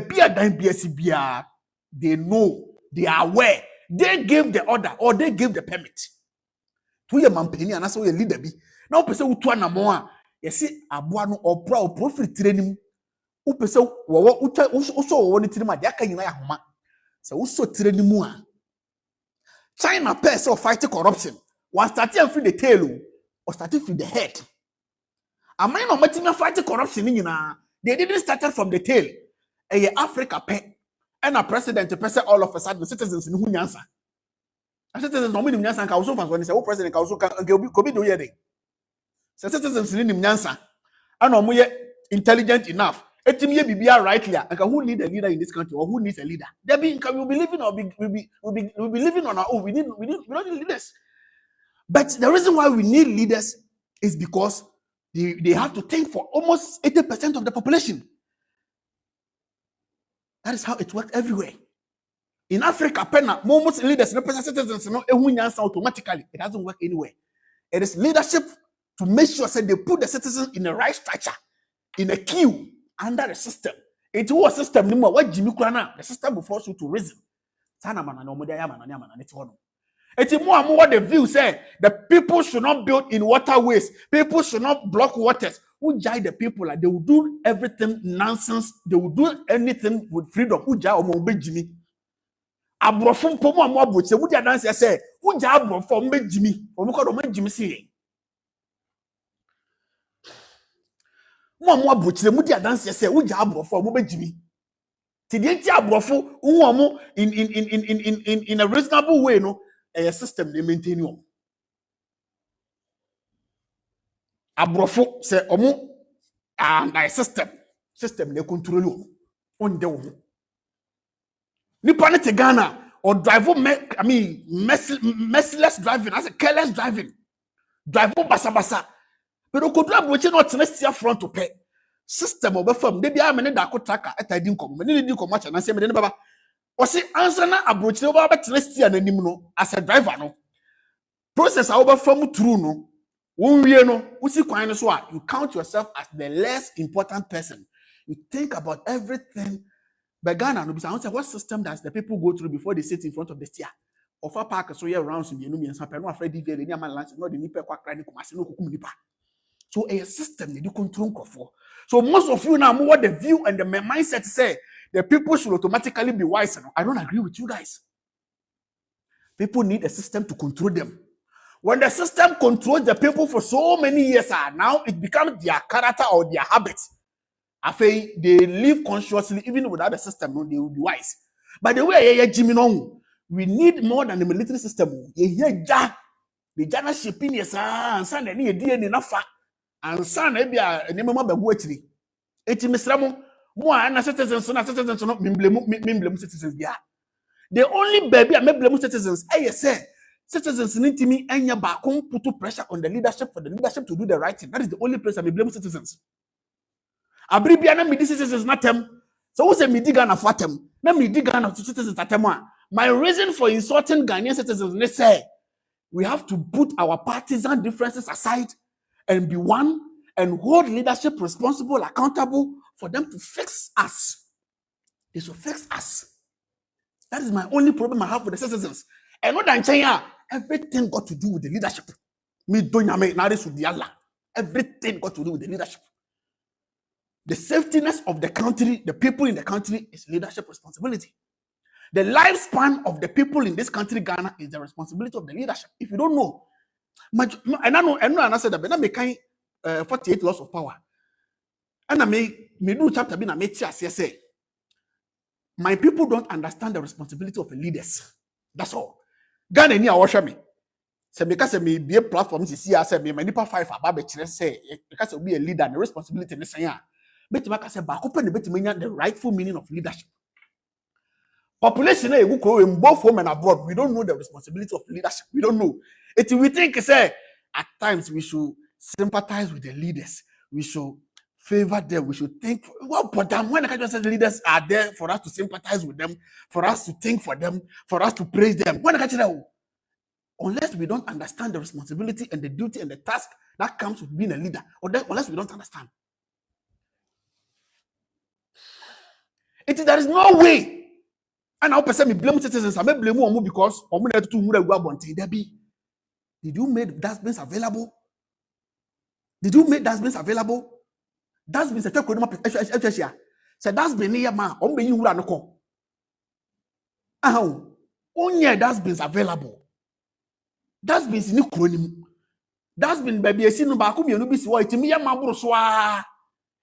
know, they are aware, they gave the order or they gave the permit. To your mampeni and that's why your leader be. Now, person who na more, you see, abuano or profit training. Who person also want to my yaka in homa. So, also training more. China pay so fighting corruption. One starting from the tail or starting from the head. Am I not making fighting corruption in they didn't start from the tail. Africa pay and a president person all of a sudden citizens in Hunyansa. Citizens no minimum Nyansa can also when say president can also go be do here. Citizens in Nyansa and no intelligent enough. Etimye bibia rightly and who need a leader in this country or who needs a leader? There be can we be living or we'll be living on our own. We don't need leaders. But the reason why we need leaders is because they have to think for almost 80% of the population. That is how it works everywhere. In Africa, most leaders represent citizens automatically. It doesn't work anywhere. It is leadership to make sure that they put the citizens in the right structure, in a queue, under the system. It was a system anymore. What Jimmy Krana, the system will force you to reason. It's more and more the view say the people should not build in waterways, people should not block waters. Who judge the people like they will do everything nonsense, they will do anything with freedom. Who judge Omo Jimmy? Abrofum pomo amo aboche, who judge dance say, who judge Abrofum Jimmy? Omo call Omo Jimmy see. Mo amo aboche, who judge dance say, who judge Abrofum Omo Jimmy? Tidienti Abrofo, who amo in a reasonable way, no. A system they maintain you. Abrofo say omo and a system they control you on the Nipa ne Ghana or drive merciless driving as a careless driving. Drive basa. Pero kodra boche no tenestia front to pay. System obefam de bia me ne da ko tracker etadi nkom me ne di nkom acha na se me ne baba. Or say answer na abroach over tenestia na nim no as a driver no. Process over from true no. You count yourself as the less important person. You think about everything. But Ghana, no, what system does the people go through before they sit in front of the steer? Of a park, so you're around some and some afraid of the man lands, not the nipper quack crying, so a system they do control for. So most of you now, what the view and the mindset say, the people should automatically be wise. I don't agree with you guys. People need a system to control them. When the system controls the people for so many years, now it becomes their character or their habits. I feel they live consciously, even without the system, they will be wise. By the way, Jimmy, we need more than the military system. The Jana shipping yes, and son any DNA enough, and son maybe a name of Baguetri. Eti Misramo, more citizens, not citizens. Yeah. The only baby I may blame citizens, I say. Citizens need to me and your back put pressure on the leadership for the leadership to do the right thing. That is the only place I may blame citizens. Abribiana me citizens not them. So who's a midigan of them? Let me dig on to citizens at them. My reason for insulting Ghanaian citizens, let's say, we have to put our partisan differences aside and be one and hold leadership responsible, accountable for them to fix us. They should fix us. That is my only problem I have with the citizens. And not than China, everything got to do with the leadership. Me don't make now this with the Allah. Everything got to do with the leadership. The safetyness of the country, the people in the country, is leadership responsibility. The lifespan of the people in this country, Ghana, is the responsibility of the leadership. If you don't know, and I said that, but I make 48 laws of power. And I may do chapter be na me say, my people don't understand the responsibility of the leaders. That's all. Ghana ni awasha me. Say because me be a platform to see say me nipa 5 about say because be a leader and the responsibility ne say bet maka say ba ko pe ne bet menya the rightful meaning of leadership. Population in both home and abroad, we don't know the responsibility of leadership. We don't know. We think say at times we should sympathize with the leaders. We should favor them. We should think but when the leaders are there for us to sympathize with them, for us to think for them, for us to praise them. When unless we don't understand the responsibility and the duty and the task that comes with being a leader, unless we don't understand. There is no way. And I'll person me blame citizens. I may blame you because did you make dustbins available? Did you make dustbins available? Dustbins a check with say dustbin here man. Be you no call. Only dustbins available. Dustbins ni kronim. Dustbin baby esi no ba ko mienu bi si wo etimi ya maburo so a.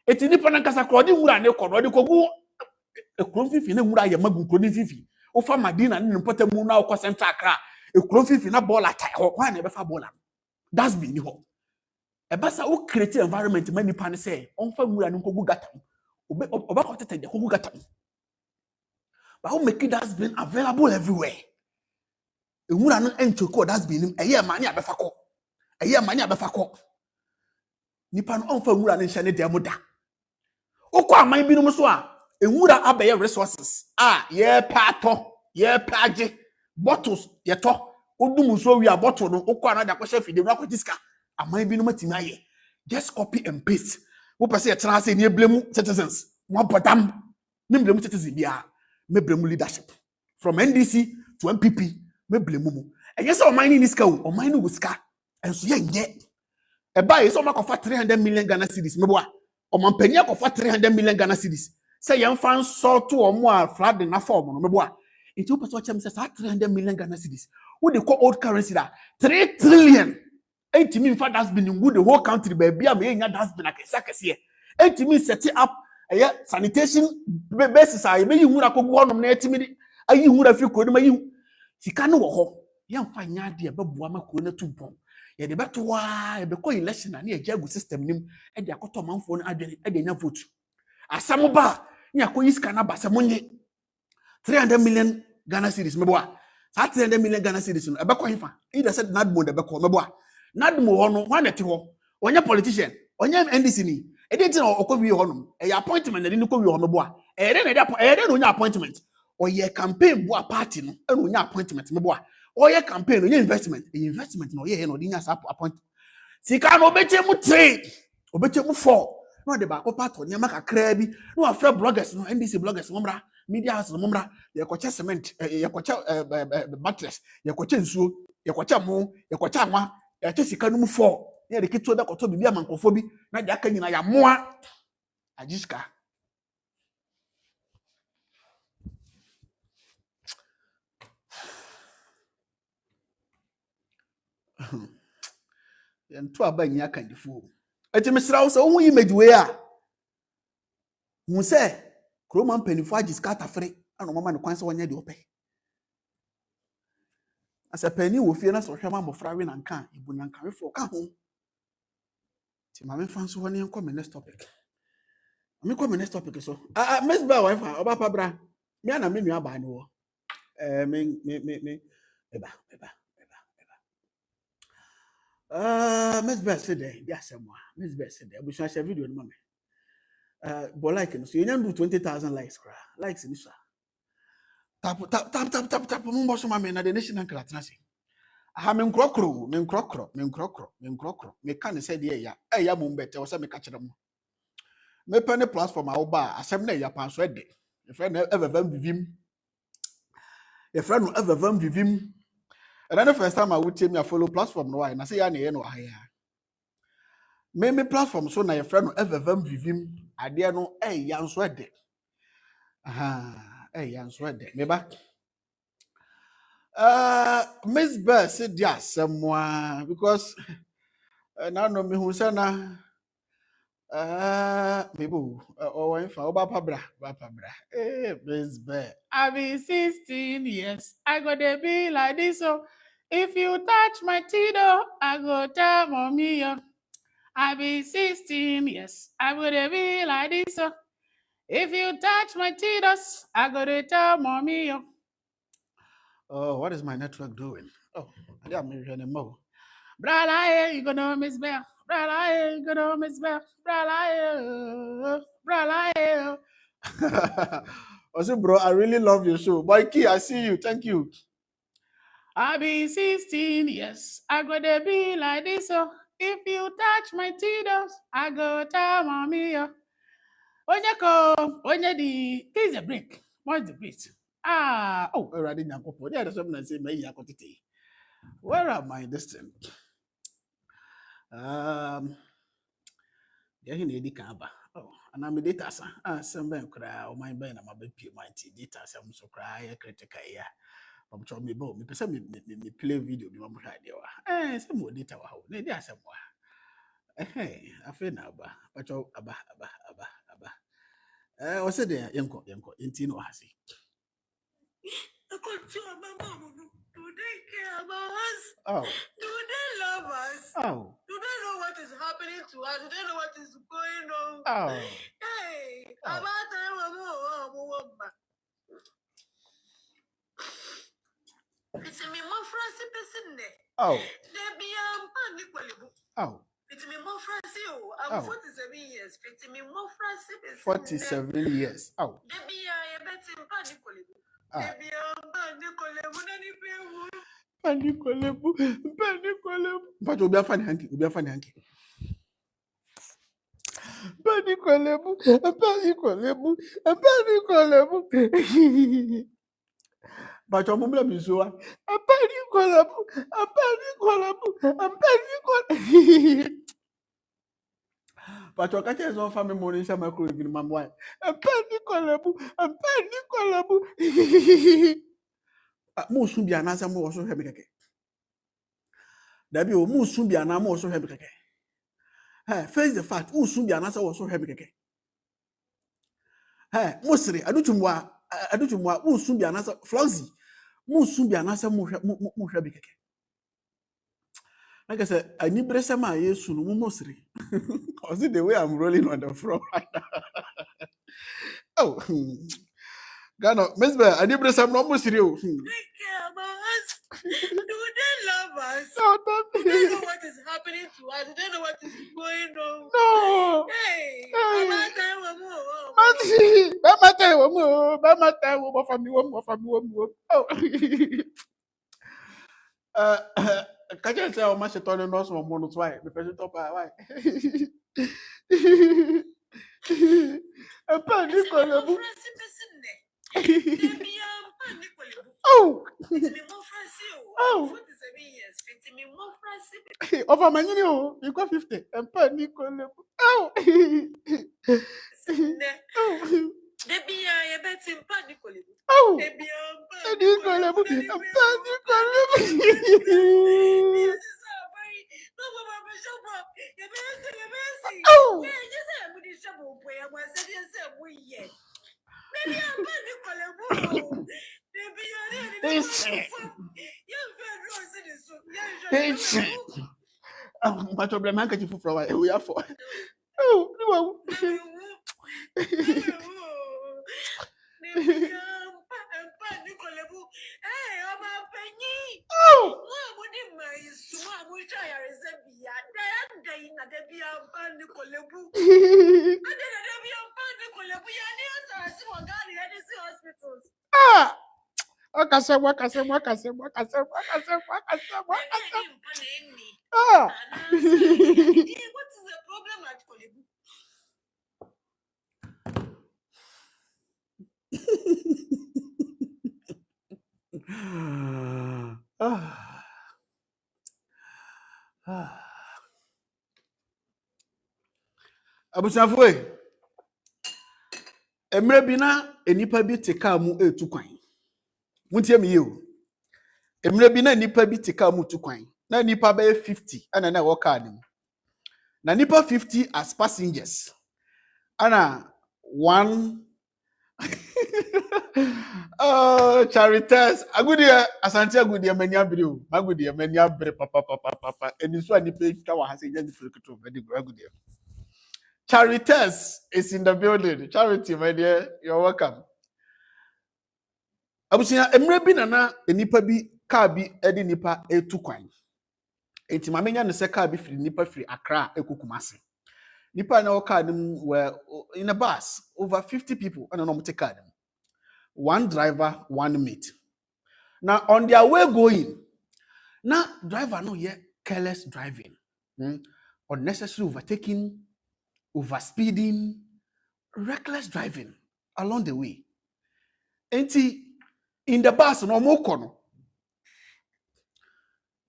Eti ni pa na kasa krodi wura ne ko no de kogu ekron fifi na wura ya magu krodi fifi. Ofa Madina ni mpota mu na okọ Central Accra. Ekron fifi na ball atai ho. Why na be fa ball am? Dustbin ni ho. Ebasa o create environment many pan say onfa wura ni kogu gata. Oba ko tete de kogu gata. But how make dustbin available everywhere? Wura no enchoko dustbin nim eye mani abefa ko. Eye mani abefa ko. Nipa no onfa wura no hye ne dem da. Okọ aman binom so a ewura abeye resources ye pato ye page bottles ye to odum so wi a bottle no okọ anada kwhye fide no akwatiska aman binom atimi aye just copy and paste wo pese ye tena say ne blemu citizens mo bodam ne blemu citizens bia me blemu leadership from NDC to MPP me blemu mu enye say oman ni niska o oman ni wuska enso ye nye e ba ye so makofa 300 million Ghana cedis me boa oman panya kofa 300 million Ghana cedis say young fans saw to or more flood in a form no meboa it will person say 300 million Ghana cedis who they call old currency that 3 trillion 80 million for that's been in the whole country baby am that's been like a here 80 million setting up a sanitation basis I may you akogu honom na 80 million ayi hu afi ko ma yi sika no wo ho yam fa nya de beboa makro na tumpom ye de beto wa e be ko election na e jagu system nim e de akoto manfo no adwene e de nya vote asam ba ni akoyi sika na ba se monye 300 million Ghana cedis meboa sa 300 million Ghana cedis no e be ko hifa either said nadmo de be ko meboa nadmo ho no wa nete ho onye politician onye NDC ni e de tin okowi ho no e appointment na ni ko wi ho meboa e de na onye appointment oye campaign bo party no e no onye appointment meboa oye campaign onye investment no ye no di nya sa appointment sika no obechemu 3 obechemu 4 no de ba ko pato ne maka kra bi no afra bloggers no NDC bloggers momra media house no momra ye kwacha cement ye kwacha mattress ye kwacha nsuo ye kwacha mo ye kwacha anwa ye kwacha sika no mu 4 ye de kito da kwato bibia mankofo bi na de aka nyina ya moa ajiska Yɛnto aba nyia kandifoɔ. Eti mesra wo sɛ wo image we a. Hu sɛ kuroma mpanifo agye sika atafere ana mama ne kwan sɛ wɔnyɛ de opɛ. Asa pani wo fie na sɛ hwɛ ma mmɔfra we nanka ibu nanka we fo ka ho. Ti ma me fan so hɔ ne nkɔ me next topic. Me kɔ me next topic so. MzBel wife oba pa bra. Me ana me nua ba ne wo. Me eba. MzBel said there, yes, MzBel said there. We should share video no me. But like no, so you do 20,000 likes, likes in this. Tap. Mo boss mama na the national class na say. Aha me nkrokro. Me kan say there ya. Ya mo mbete, o say me ka kire mo. Me pen platform a wo ba, asem na ya pan so ede. Your friend evervam vivim. And then the first time I would tell me I follow platform no why na say ya na ye no ahaya. Me platform so na your friend no evervam vivim ade no ya nso ede. Aha, ya nso ede. Me ba MzBel said yes someone because now no me who say na people or if oba pabra. MzBel. I be 16 years. I go to be like this so if you touch my tito, I go tell mommy. I be 16 years. I go to be like this so if you touch my titos, I go to tell mommy. Oh, what is my network doing? Oh, I got me running more. Brother, you gonna MzBel. Brother, you gonna MzBel. Brother. Also, bro, I really love your show. Boy, Key, I see you. Thank you. I be 16 years. I gonna be like this. So if you touch my titos, I go tell mommy. When you this is a break. What's the break? Already Nyakopo. There are some that say, where am I this thing? Yeah, edi kaba. Oh, and I'm a data son. Some ben cry, or my ben, I'm a baby, my data, some so cry, critical. Yeah, I'm trying me both. Me person me play video, me mama idea. Some more data. Wow, maybe I somewhere. Hey, I feel now, but you aba. What's it there? Yanko, intino has it. I could tell my mom. Do they care about us? Oh. Do they love us? Oh. Do they know what is happening to us? Do they know what is going on? Oh. Hey, about time. It's me more Francis person there. Oh. They be Oh. It's me more Francis. I'm 47 years. It's me more Francis. 47 years. Oh. They be a better panic. Panicolebu. But you'll be a funny hanky. Panicolebu. But your mum is so a panicolebu. But your cat is all family morning, some macro in my wife. A panicolebu. Most soon be an answer more so heavy. There be almost soon be an more so heavy. Face the fact, who soon be an answer was so heavy. Mostly, I do to moi, who soon be an answer, Flossie. Most soon be an answer more heavy. Like I said, I need Bressama, yes, soon, mostly. Because the way I'm rolling on the floor right now. Oh, Ghana, MzBel, I need Bressama almost real. They care about us. Do they love us? No, Do they know what is happening to us? Do they know what is going on? no. Hey, Can you say how much you turn on some money? Why? The person top why? A penny collebu. Oh. Oh. Over my you got 50. A penny collebu. Oh. They be a betting panic. Oh. They be a panic collebu. But problem handkerchief from we are for. Oh, no. Ah, wakasem. Ah. What is the problem at Kolebu? Abusuafo emre bi na enipa bi te car mu etu kwan. Muntie me yo. Emre bi na enipa bi te car mu tu kwan. Na enipa be 50 ana na wo car nim. Na nipa 50 as passengers. Ana one oh, Charitas. Agudia asante agudia mani abere o. Agudia mani abere papa. Eni so anipa twa wa hase nya difuru keto mani agudia. Charitas is in the building. Charity, my dear, you're welcome. Abusia emre bi na enipa bi car bi edi nipa etu kwan. Enti mamenya no se car bi firi nipa firi Accra ekukumase. Nipa na car nim were in a bus over 50 people and no take car. One driver, one mate. Now on their way going, now driver no yet careless driving, unnecessary overtaking, overspeeding, reckless driving along the way. Enti in the bus no more kono.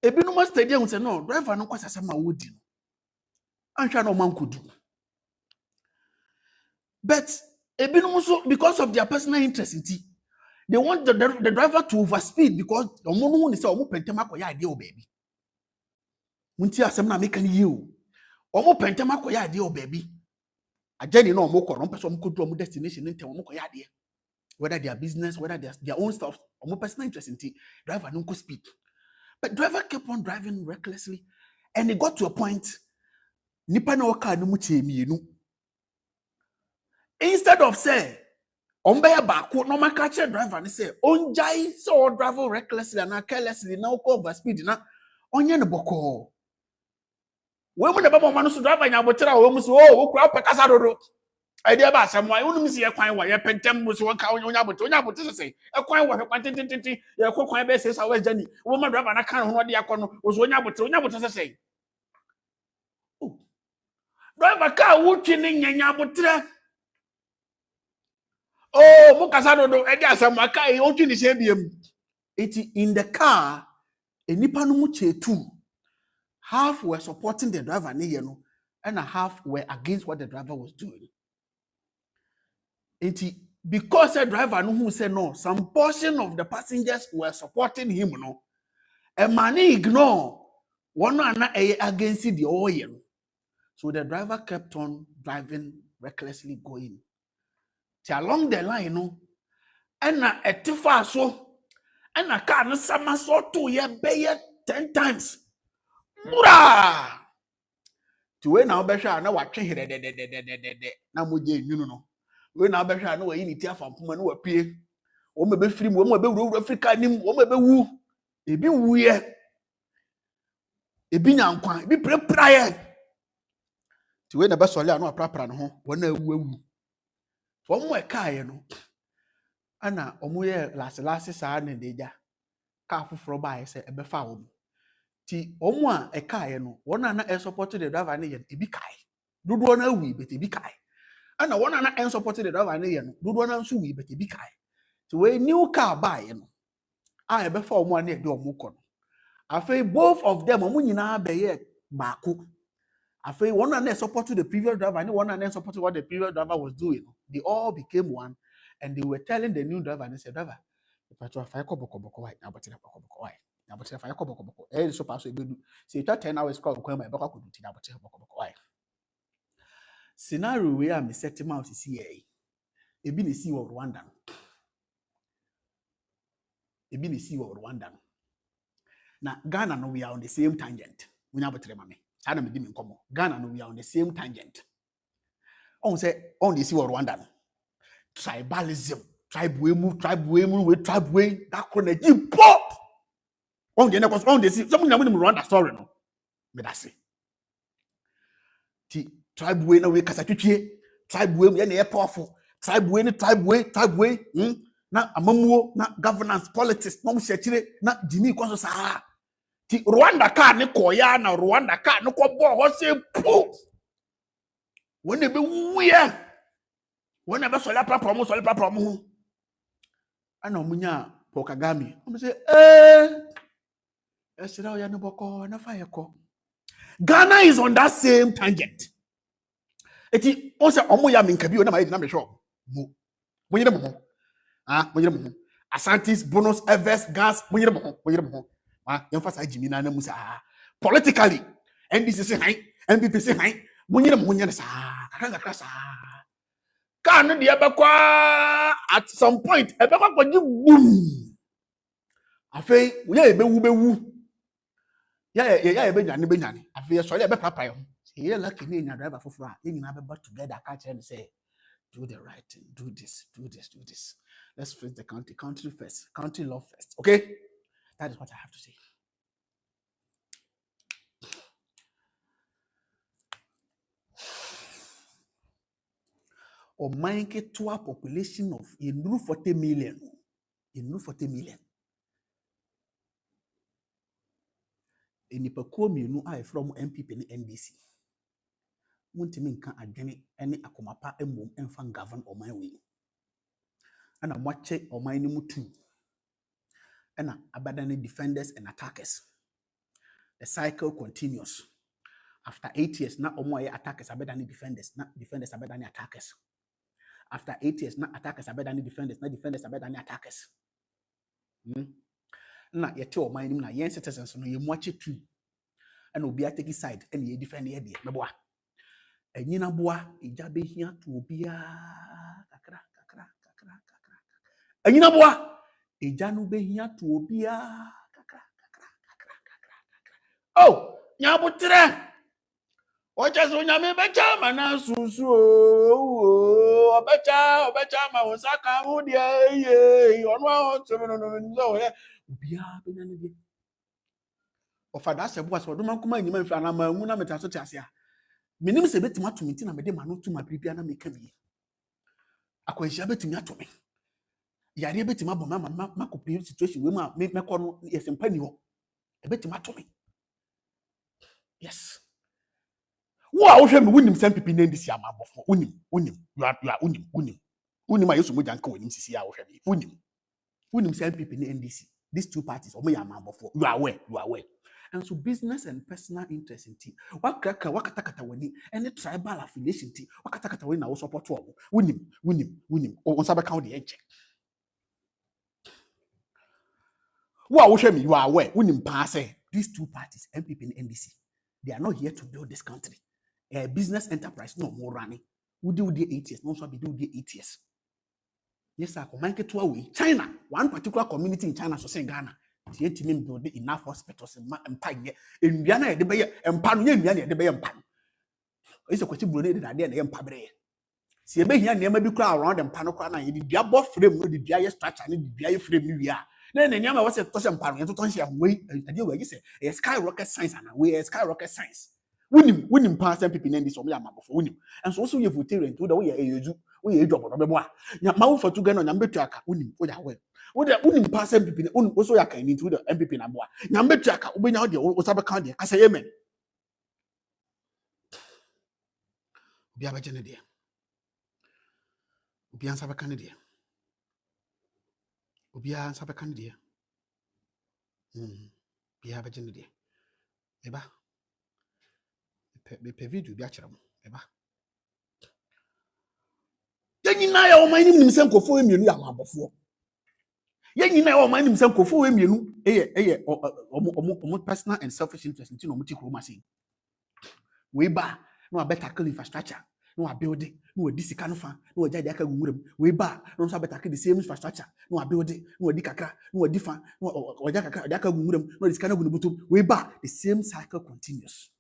Ebi no must stadium say no driver no kwasa sama wodi. Ansha no man could do. But ebi no so because of their personal interest in tea. They want the driver to overspeed because the one who is almost pentama koya idea baby. Munti asem na make you. Almost pentama koya idea baby. A journey no more kono person could do destination in town koya idea. Whether their business, whether their own stuff, almost personal interest in tea, driver no could speed. But driver kept on driving recklessly, and it got to a point. Nipa na waka no muche mienu. Instead of say Ombeya baako no ma catch driver and say onjai so drive recklessly and carelessly na ko over speed na onye ne boko we mu de ba mo no so driver nya botira we mu so wo kura pekasa dodo e dey ba asem wa unu mi se kwan wa ye pentem mu so wonka onya bote say e kwan wa kwan tintintin ye ko kwan be say sa wa jani wo ma driver na kan ho no de yakọ no wo so onya bote say driver car wo twi ne nya botira. Oh, mukasa dodo edi asamaka e ontu ni se biem. Eti in the car, enipa no muche two. Half were supporting the driver ne ye no, and a half were against what the driver was doing. Eti because the driver no who said no, some portion of the passengers were supporting him no. A man ignore one na against the oil. So the driver kept on driving recklessly going. Along the line, no, and a tifa so, and a car no sama so 2 year bay 10 times. Mura! To when now besha na watching here de na moje you know. When now besha no we ni tia fam puma no apie. O me be free mo be wuro Africa nim, o me be wu. Ebi wu ye. Ebi nyankwan, ebi praye. To when na be sole no aprapra no ho, wona wu. One more car, no. Ana omuye last saa ne deja. Car for by say ebe fa wo. Ti omu a e car no, one na e support the driver ne yen ebi kai. Dodo na wi bet ebi kai. Ana one na e support the driver ne yen dodo na nso wi bet ebi kai. Ti we new car buy no. A ebe fa omu na e de omu ko no. Afei both of them omu nyina be ye baako. After one and support to the previous driver, and one and support what the previous driver was doing. They all became one, and they were telling the new driver, and they said, "Driver, if I try fire boko white, now but white, now but fire boko. Eh, so pass we do. See, 10 hours call go my boko could do now but boko white." Scenario where me set him out to see a been see what Rwanda. Now Ghana no we are on the same tangent. We never tell me. I don't me come. Ghana no we are on the same tangent. On say on the see what Rwanda no. Tribalism, tribe we move, tribe way. That connect you pop. On the next on the see. Something that we Rwanda story no. Me that say. Ti tribe way no we kasa twitwe. Tribe way me na powerful. Tribe way. Na amamuo na governance politics no mo shechire na Jimmy kwaso sa. Ti Rwanda ka ne koya na Rwanda ka ne ko bo ho se pu. When be wuya. When be sola platform ho. Ana omunya Paul Kagame. O say esira oya no boko na fa yeko. Ghana is on that same tangent. Eti on say omo ya minka bi o na ma na me show. Mo nyire mo. Mo nyire mo. Asantis bonus Everest gas mo nyire mo. Emphasize Jimmy na musa politically NDC say hi NPP say hi munyere munyere sa kakra sa kan no de ebekwa at some point ebekwa kwaji boom afei we ebewu ya ebenyane afei so ya ebepapa yo ye lucky ni nya driver foforo a nyina be back together catch and say do the right thing, do this. Let's face the country first, country love first. Okay, that is what I have to say. Or mind to a population of 40 million. 40 million. And if a commune I from MPP and NDC. Muntimin can adjani any akomapa embom enfan govern or my way. And I'm watching or my name too. And abandoned defenders and attackers. The cycle continues. After 8 years, not more attackers abandoned defenders, not defenders abandoned attackers. After 8 years, not attackers abandoned defenders, not defenders abandoned attackers. Now you tell my name na young citizens no you watch it too. And will be a take side and you defend the idea. Meboa. And you know boa ijabe here to be a kakra. And you know boa ijanu be here to be a kakra. Oh, nyabutre. Ocha so nyame becha mana susu obecha ma osaka hu de ye onwa o no bia be na ne bi ofada se bo aso do man kuma nyima mfra na ma mu na meta so te ase a menim se betima atumi ti na me de ma no tuma bibia na me ka bi akwanhia betumi atumi yare betima bo ma ko situation we ma me ko no yesempa ni ho e betima atumi yes. Wo a wo hwe me wonim sem pipi na ndisi amabofo wonim you are wonim ayeso mo janka wonim sisi a wo hwe me wonim sem pipi na ndisi these two parties omo ya amabofo you are aware and so business and personal interest in tea wakatakata wani any tribal affiliation tea wakatakata wani na wo support wo wonim o sabe ka wo de enche wo a wo hwe me you are aware wonim pa say these two parties MPP and NDC they are not here to build this country. A business enterprise no more running. We do the 8 years, no so be do the 8 years. Yes, sir. Come to away. China, one particular community in China, so say Ghana. The team build enough hospitals and pine. In Ghana, the bay and pan, the bay and pan. It's a question related at the end of Pabre. See, a bay here never be crowd around and panocrana. You did your frame, the dry structure, and the dry frame you are. Then the Yama was a Toshan Pan, and to Tosia way, I do what you say, a skyrocket science, and we a skyrocket science. Winning past and people in this Omyama before winning. And so you vote to the way you do, we a job or a ya mouth for 2 gun on number tracker, winning, what I will. What the winning past and people also I can into the MPP number. Number tracker, when out the Osaba County, I say amen. Be a Canadian. Be a Saba Canadian. Be a Saba Canadian. Be a Canadian. Eba. Be video bi akira mo eba yenyina ya o mani nim se nkofo emienu ya mabofo yenyina ya o mani nim se nkofo emienu eye omo personal and selfish interest ntino mo ti kroma sei we ba no better tackle infrastructure no a building, no a DC canfa, no a jadaka wooden, we bar, no sabbataka the same infrastructure, no a building, no a dikaka, no a different, no or jaka wooden, no this kind of butu, we bar, the same cycle continues.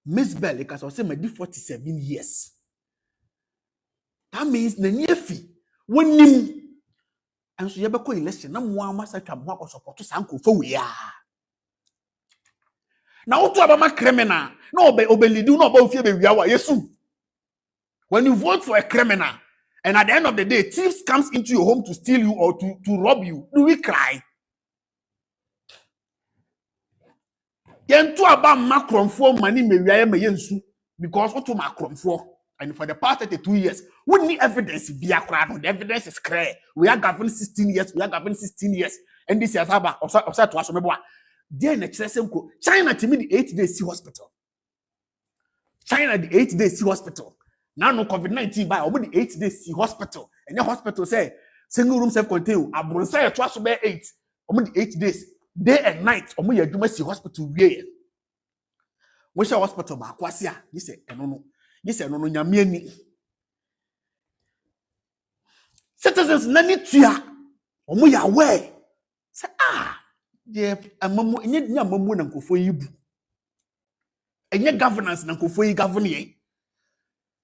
MzBel, because I was saying, my 47 years. That means the near fee, when you and so you have a election, no one must have come or support to Sanko for we are. Now, to about my criminal, no, obey, do not both fear we are, yes. When you vote for a criminal, and at the end of the day, thieves comes into your home to steal you or to rob you, do we cry? Yen to about Macron for money, may we yensu because what to Macron for? And for the past 32 years, we need evidence be a crowd. The evidence is clear. We are governed 16 years. We are governed 16 years. And this is about or to us. Then China to me the 8-day sea hospital. China the 8-day sea hospital. Now no COVID-19 by over the 8-day sea hospital. And the hospital say single room self-contained. I will say to us about 8. Over the 8 days, day and night. Over your sea hospital. Which hospital? Makwasia. You say no. Yes, no, nyamieni. Citizens nani tia. Omo ya we. Say yeah, amamu enye nyamamu na nkofo yibu. Enye governance na nkofo yi govern ye.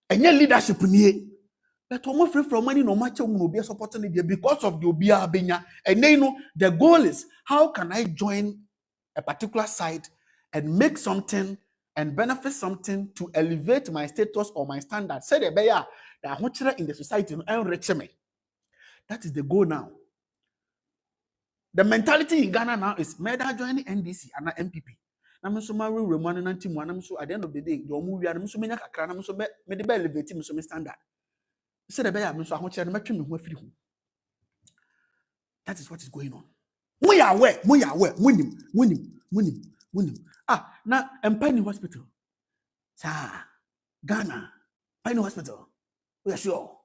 Enye leadership ni. But omo free from money no match omo obi supporting it because of the obi abenya. And then you know the goal is how can I join a particular side and make something and benefit something to elevate my status or my standard. Say the bear that in the society and enrich me. That is the goal now. The mentality in Ghana now is made joining NDC and MPP. I'm so married Roman and Tim one. So at the end of the day, the movie and so many I'm so made the elevate him so standard. Say the bear I'm so much and matching me free. That is what is going on. We are winning. Now Empire Hospital. Sir, Ghana, Pine Hospital. We are sure.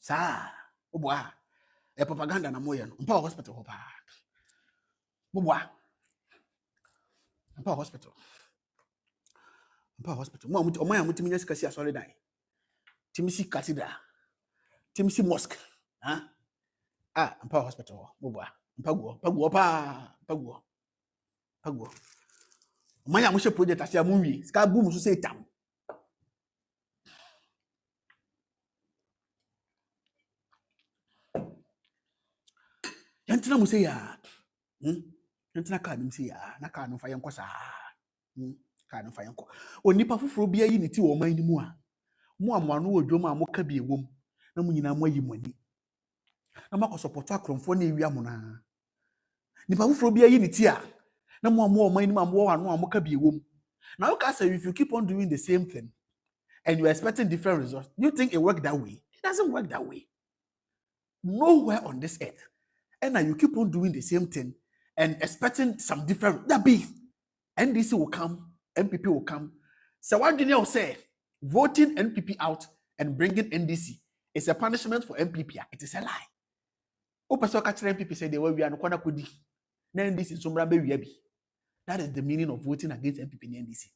Sir, Oboa, a propaganda na moyan, Empower Hospital, Opa. Boboa, Empower Hospital. Empower Hospital. Moya Mutiminas Cassia Solidai. Timisi Cathedral. Timisi Mosque. Empower Hospital. Boboa. Paguo. Maya mushe project asia munwi ska boom so say tam yantina muse ya yantina ka nim se ya na ka no fa yenko sa ka no fa yenko onipa foforo bia yi ne ti wo man ni mu a mo amano odwom a mo ka bi ewom na mo nyina mo ayi moni na mako support akromfo na ewia mo na nipa foforo bia yi ne ti a na mo man ni mo wano amoka bi ewom. Now you say if you keep on doing the same thing and you're expecting different results, you think it works that way? It doesn't work that way. Nowhere on this earth. And now you keep on doing the same thing and expecting some different. That be NDC will come, MPP will come. So what do you say? Voting NPP out and bringing NDC is a punishment for MPP. It is a lie. Opeso catcher MPP say they were we are no kwana kudi. Na NDC sombra be we bi. That is the meaning of voting against MPP and NDC.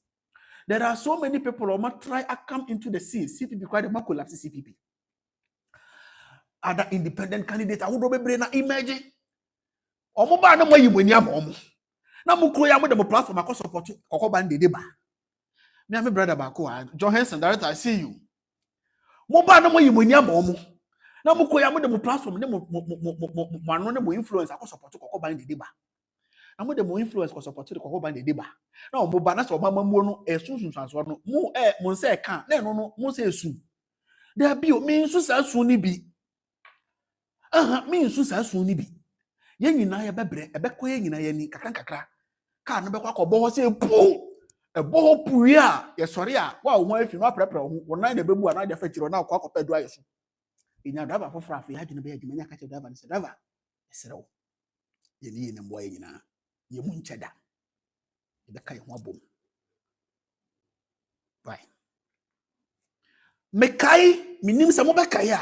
There are so many people who might try to come into the scene. CPP quite a collapse CPP. Other independent candidates, I would probably not imagine. Omoba no more you when you am. Now Mukoya with the platform, I could support Kokoban de Deba. Me and my brother Bako, John Henson, director, I see you. Moba no more you when you am. Now Mukoya with the platform, no influence, I could support Kokoban de Deba. I'm with the more influence because support the Kokoban de Deba. No, Mobana so Mamma Mono, a soon transfer, no, Monse can't, no, Monse soon. There be means so soon be. Means so soon be. Yen na ya bebre, e bekọ yen na ya ni kakra. Ka no bekọ akọbọ se po. E bo puri a, ye sori a, wa wo afi no aprepre ho. Wo na de bebu a na de fetiro na akọ akọpa du ayeso. Inya driver fofra afi ha dwene be adwuma nya ka che driver ne se driver. Esrew. Ye ni ne mbo ye nyina. Ye mu ncheda. E beka ye ho abom. Right. Mekai minim se mo beka ya.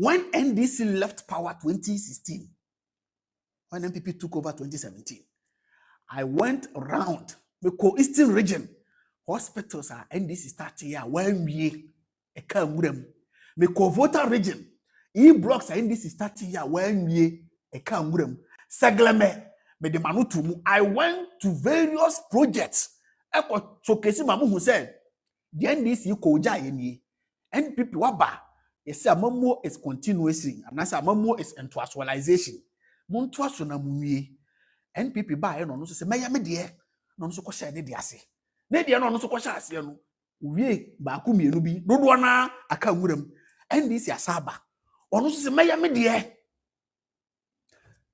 When NDC left power 2016, when MPP took over 2017, I went around the Eastern region, hospitals are NDC starting here when we a Kanguram. Me Kovota region. E-blocks are NDC starting here when we a Kanguram. Sagleme. Me de manutumu. I went to various projects. Eko showcase mamu who said the NDC koja yeni. NPP waba. Yes, a mamo is continuation. And as a mamo is actualization. Montwaso na muye. NPP ba no so say meya me de no so ko share ne de ase. Ne de no so ko share ase no. Uwie ba ku mienu bi dodo na aka nwuram. NDC asaba. Ono so say meya me de.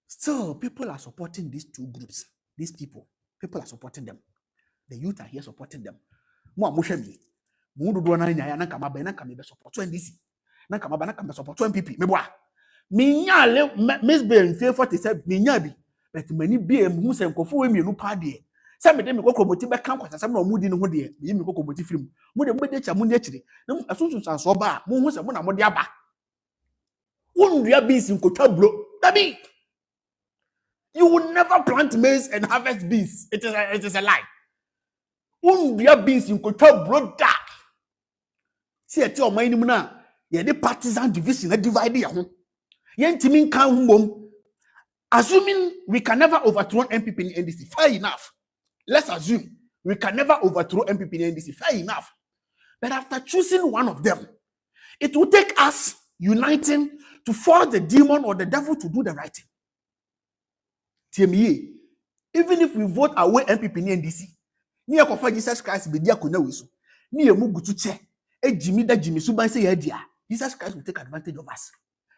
So people are supporting these two groups. These people are supporting them. The youth are here supporting them. Mo amohwe mi. Mo dodo na nya ya na kama ba na kama be support NDC. Na kama ba na kama support MPP. Me boa. Me nya le MzBel in 47 me nya bi. But many BM who say nkofo we mienu pa de. Say me dem kokomoti be kan kwasasam na omudi ne ho de. Me yimi kokomoti film. Mo de mo de cha mo de chire. Na asunsun sanso ba, mo hu say mo na mo de aba. Wondua beans nkotwa blo. Dabi. You will never plant maize and harvest beans. It is a lie. Wondua beans nkotwa blo da. See eti o man ni mu na ye de partisan division na divide ya ho. Ye ntimi kan ho mom. Assuming we can never overthrow MPP in NDC, fair enough. Let's assume we can never overthrow MPP in NDC, fair enough. But after choosing one of them, it will take us uniting to force the demon or the devil to do the right thing. TME, even if we vote away MPP in NDC, ni ekofa Jesus Christ be dia konya wesu. Ni emu gutu che, ejimi da jimi suban say ya dia. Jesus Christ will take advantage of us.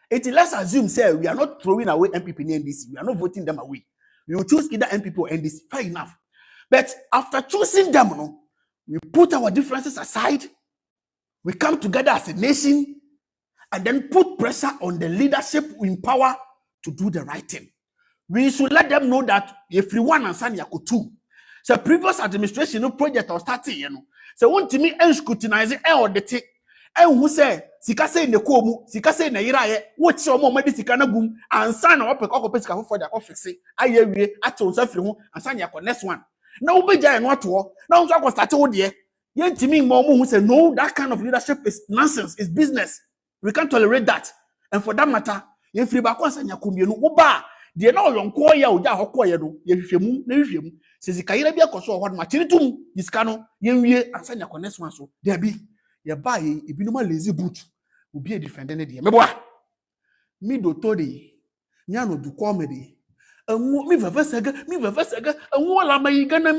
Let's assume, say, we are not throwing away MPP in NDC. We are not voting them away. We will choose either MPP or NDC. Fair enough. But after choosing them, we put our differences aside. We come together as a nation and then put pressure on the leadership in power to do the right thing. We should let them know that if we want to sign Yakutu, so previous administration project or starting, so want to me and scrutinize it or the thing. And who say sika say ne komu sika say na yiraye wo chi omo madi sika na gum ansa na wopek okopes ka for da office aye wie ato nsa firi ho ansa na yakọ next one na wo beja no ato na wo akọ start wo de ye ntimi mo who say no, that kind of leadership is nonsense, it's business. We can't tolerate that. And for that matter ye firi ba kwa sanya komienu wo ba de na oyonko ya oja hokoye do ye hwehwemu na hwehwemu se sika yira bi akoso ho ma chiritum sika no ye wie ansa na yakọ next one so there be ye buy ibinuma lazy boot will be a defender de me boa mi do to de nya no du comedy enwo mi vevesega enwo la mayigana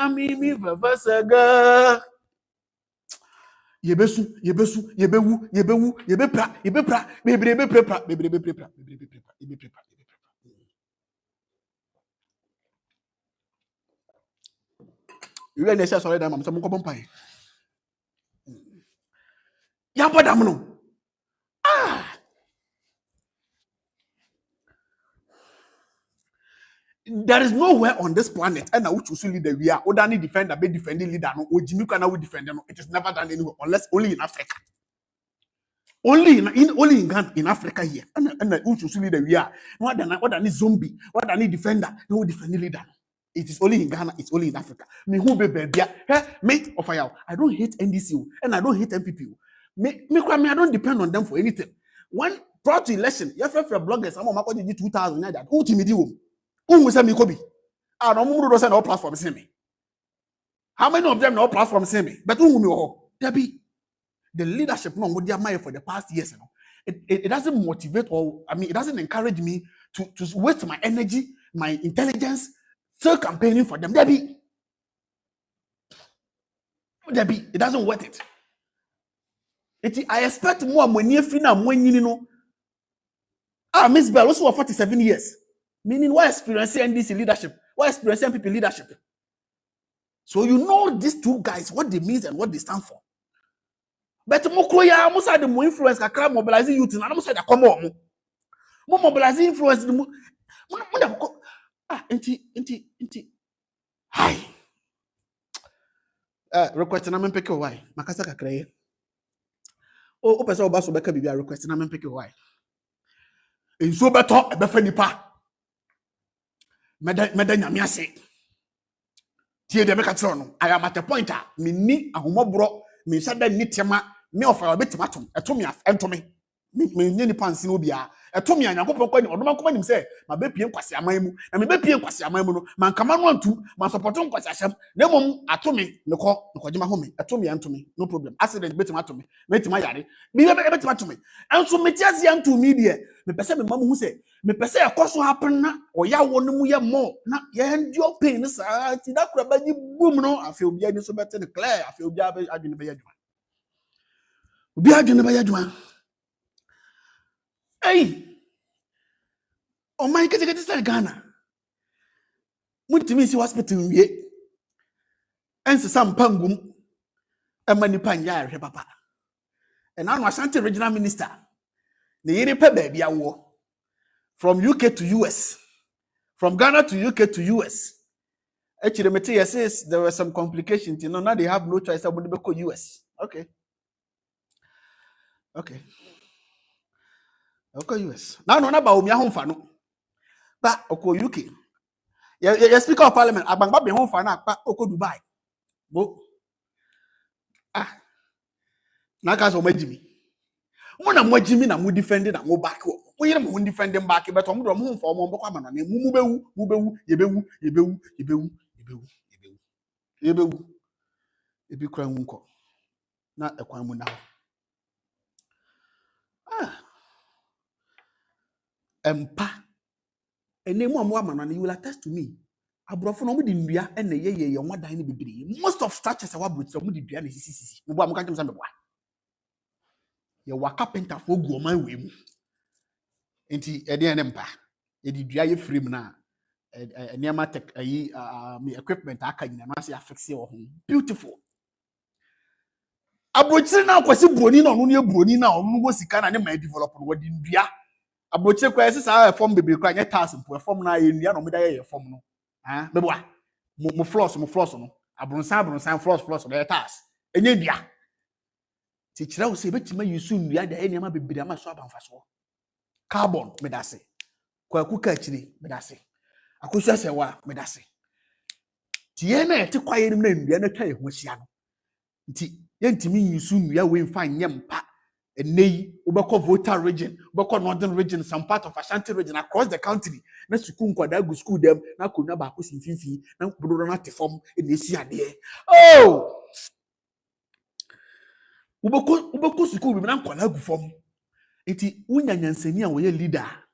mi mi vevesega yebesu yebewu yebepra bebrebe prepra you are necessary sorry that mam some ko bompai ya bodam no there is nowhere on this planet and I would choose leader we are only defender be defending leader no ojimi kana we defend no. It is never done anywhere unless only in Africa. Only in Ghana, in Africa here. And I would choose leader we are. What than zombie, what than defender, no defending leader. It is only in Ghana, it's only in Africa. Me who be baby. Mate of fire. I don't hate NDC and I don't hate MPP. Me I don't depend on them for anything. When prior to election, your bloggers, I'm on my 2000 that ultimately. Who say me Kobe? I don't know those no platform see me. How many of them no platform see me? But who me oh? There be the leadership no what they admire for the past years, you know. It doesn't motivate or it doesn't encourage me to waste my energy, my intelligence, still campaigning for them. There be it doesn't worth it. I expect more money if na when you know. MzBel also for 47 years. Meaning, why experience NDC leadership? Why experience MPP leadership? So you know these two guys, what they mean and what they stand for. But Mokoya, most of the more influence can mobilizing youth, and I'm say that come on. More mobilizing influence. Hi. Request na mempeke why? Makasa kakray. O pesa oba so beka bibia request na mempeke why? Enso beto ebe fa nipa. Meda nyame ase. tie de meka tro no I am at a point a me ni ahomobro me sada ni tema me offer betima tom eto me ento me nye ni pansi no bia eto me anyakopon kwa ni odoma koma nim se ma be pie nkwase aman mu na me be pie nkwase aman mu no man kama no antum man support nkwase asem na mom ato me ne ko jema ho me eto me ento me no problem accident betima ato me betima yare bi be betima ato me enso me tiase anto me die me pese me mam hu se me pese ekoso happen na oya wo no mu ye mo na ye endio pain ni sa ti da kura ba ni boom no afi obi ani so bete ne clear afi obi adwene be yadwa obi adwene be yadwa hey o man kete sa Ghana mutimi si hospital wie ense sam pangum emani panya ahwe papa and now Ashanti regional minister ne yiri pe ba bia wo from UK to US, from Ghana to UK to US. Actually, Matthias says there were some complications. You know, now they have no choice. I want to go US. Okay. Okay. Okay, US. Now, no, about me home for no. But okay, UK. Yeah, Speaker of Parliament. Abang babe home for na. But okay, Dubai. Bo. Nakazo Jimmy. Mona mo Jimmy na mo defend na mo back. Mo yere mo defend them back. But mo do mo for mo bokwa ma na mu bewu yebewu ebi kra nko na ekwan mu na empa enemu amwa ma na you will attest to me abrofo no mo di ndua ene ye nwadan ne bibiri most of structures awa brochire mo di dua na sisi mo bo am kan tem sa meboa ye wa carpenter fo gu oman we mu enti ede ene mpa ye di dua ye frame na niama tech me equipment aka nyina na se affix ye ho beautiful abrochire na akwasi broni na onu ne broni na onu go sika na ne ma develop no wadi ndua abrochire kwa ese sa form bebre kwa nya task mpo form na ye ndua no me da ye form no meboa mo floors no abronsan floors na ye task enye ndua ti kire wo se betima yusu ndua da ye niama bebre ama so abanfaso carbon medase kwa kuka akire medase akosia sewa medase tie na ete kwaye nim na ndua na twa ye ho hia no nti yentimi yusu ndua we mfa nyempa enei ubeko voter region ubeko northern region some part of Ashanti region across the country na suku nkwada gu school dem na konwa ba akosi mfimfi na bodo na tefom enesi ade ubeko suku bi na nkwala gu fom nti unyanyansani a wo ye leader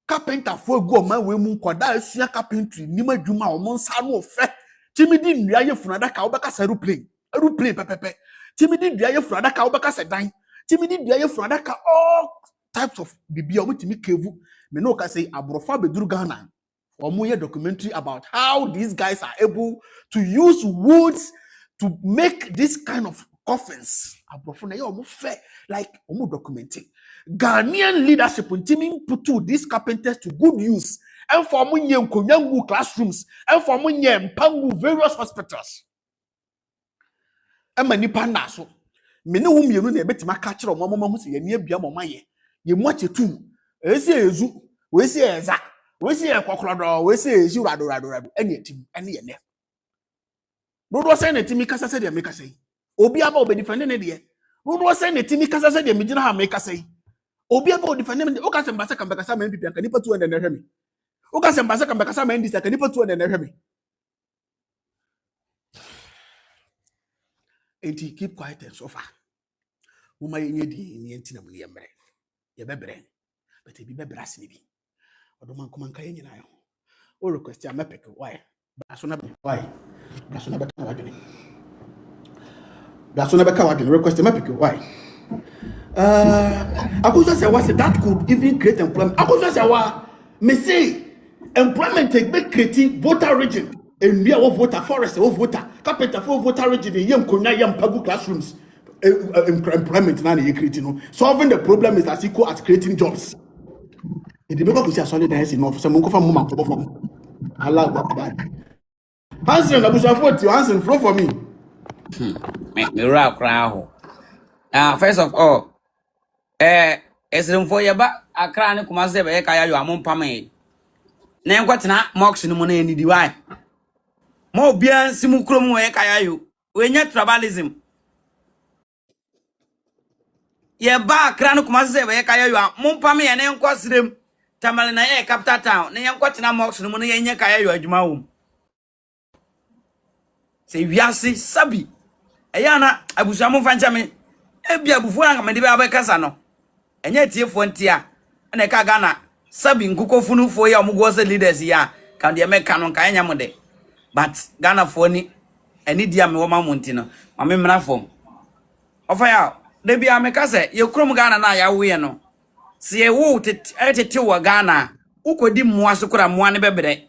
carpenter fo gu o ma we mu nkwada asua carpentry ni madwuma o mo nsa no ofe timidi ndua ye funada ka ubeka sa aeroplane pepepe timidi ndua ye funada ka ubeka sa dan timidi ndua ye funada ka all types of bibia o mutimi kevu me no ka say abrofa beduru Ghana or mo ye documentary about how these guys are able to use woods to make this kind of coffins abrofa na ye o mo fe like o mo documenting Ghanaian leadership ntimi put these carpenters to good use and for mo nye nkonyangu classrooms and for mo nye mpangu various hospitals ema nipa na so me ne wo mienu na ebetima ka kire omamama hu se ye ne bia momaye ye mu achetu esi ezu we si eza we si ekokrodo we si ezi rado ene etim ene ye ne dodo se na etimi kasa se de me kasa yi obi aba obe defend ne de dodo se na etimi kasa se de me gina ha me kasa yi obi aba obe defend ne o kasa mbasa kan bekasa ma NPP kan nipa 200 na hwe me o kasa mbasa kan bekasa ma NDC kan nipa 200 na hwe me. And he keep quiet and so far. Uma yenye di ni enti na mu ye mre. Ye bebre. But e bi bebrase ni bi. Odoma nkoma nka yenye na yo. O request ya mepeke why? Baso na why? Baso na beka wadwene. Baso na beka wadwene request mepeke why? Akoso say what that could even create employment. Akoso say what me say employment take be create voter region. And we are voter forest, voter carpenter for voter region, yam konya yam pagu classrooms, employment na ye creating. Solving the problem is as equal as creating jobs. It depends on the solid dance enough. Some go from mama from Allah Akbar. Hansen, Abushafo, you Hansen, flow for me. Me rap crown. First of all, for yaba a crown kumase be kaya you amon pame. Na kwatena mox no mo na ni di why. Mo bia simu krom we kaya yo. We nya tribalism. Ye ba Accra no Kumasi se we kaya yo. Mompa me ye ne nkɔ srem. Tamale na ye capital town. Ne ye nkɔ tena mox no mu ne ye nya kaya yo adwuma wo. Se wiase sabi. Eya na abusu mo fancha me. Ebi abufu na me de be abekasa no. Enye tiefo ntia. Na ka Ghana sabi nkukofunu fo ya omugwo se leaders ya. Ka de me ka no ka enya mo de. But Ghana for ni eni dia me wo ma monti no. Ma me mra fom. Ofa ya de bia me ka se ye krom Ghana na ya wo ye no. Se ye wo tete wo Ghana. Ukodi mmoa so kura mmoa ne bebere.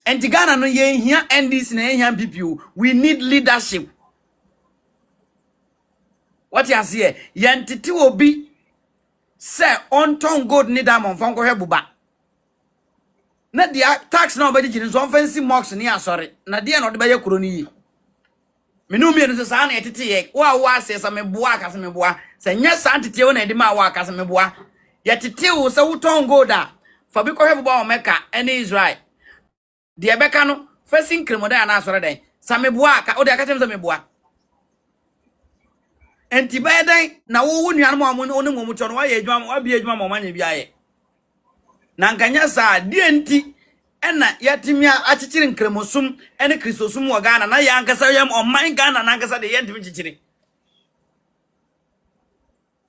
Enti Ghana no ye hia NDC na ye hia PPU. We need leadership. What you say? Yentiti obi say on ton gold ni diamond fon ko hwebuba. Na dia tax na obedi gini so fancy mox ni asori. Na dia na odebe ye kuro ni yi. Menu mi no sa na yetete ye. Wa say sa meboa aka sa meboa. Sa nya sa ntete wo na edi ma wa aka sa meboa. Yetete wo sa wo ton gold a. Fa bi ko hwebuba o meka ene Israel. Dia beka no facing krimoda na asori den. Sa meboa aka o dia aka tem sa meboa. Enti bayadan na wo nuan mo amu onu mo mucho no wa ye adwuma wa bi adwuma mo manye biaye na nkanya sa die enti ena yatimia achichiri nkremosum ene kristosum wo Ghana na ya ankasa yam oman Ghana na ankasa de yentimi chichiri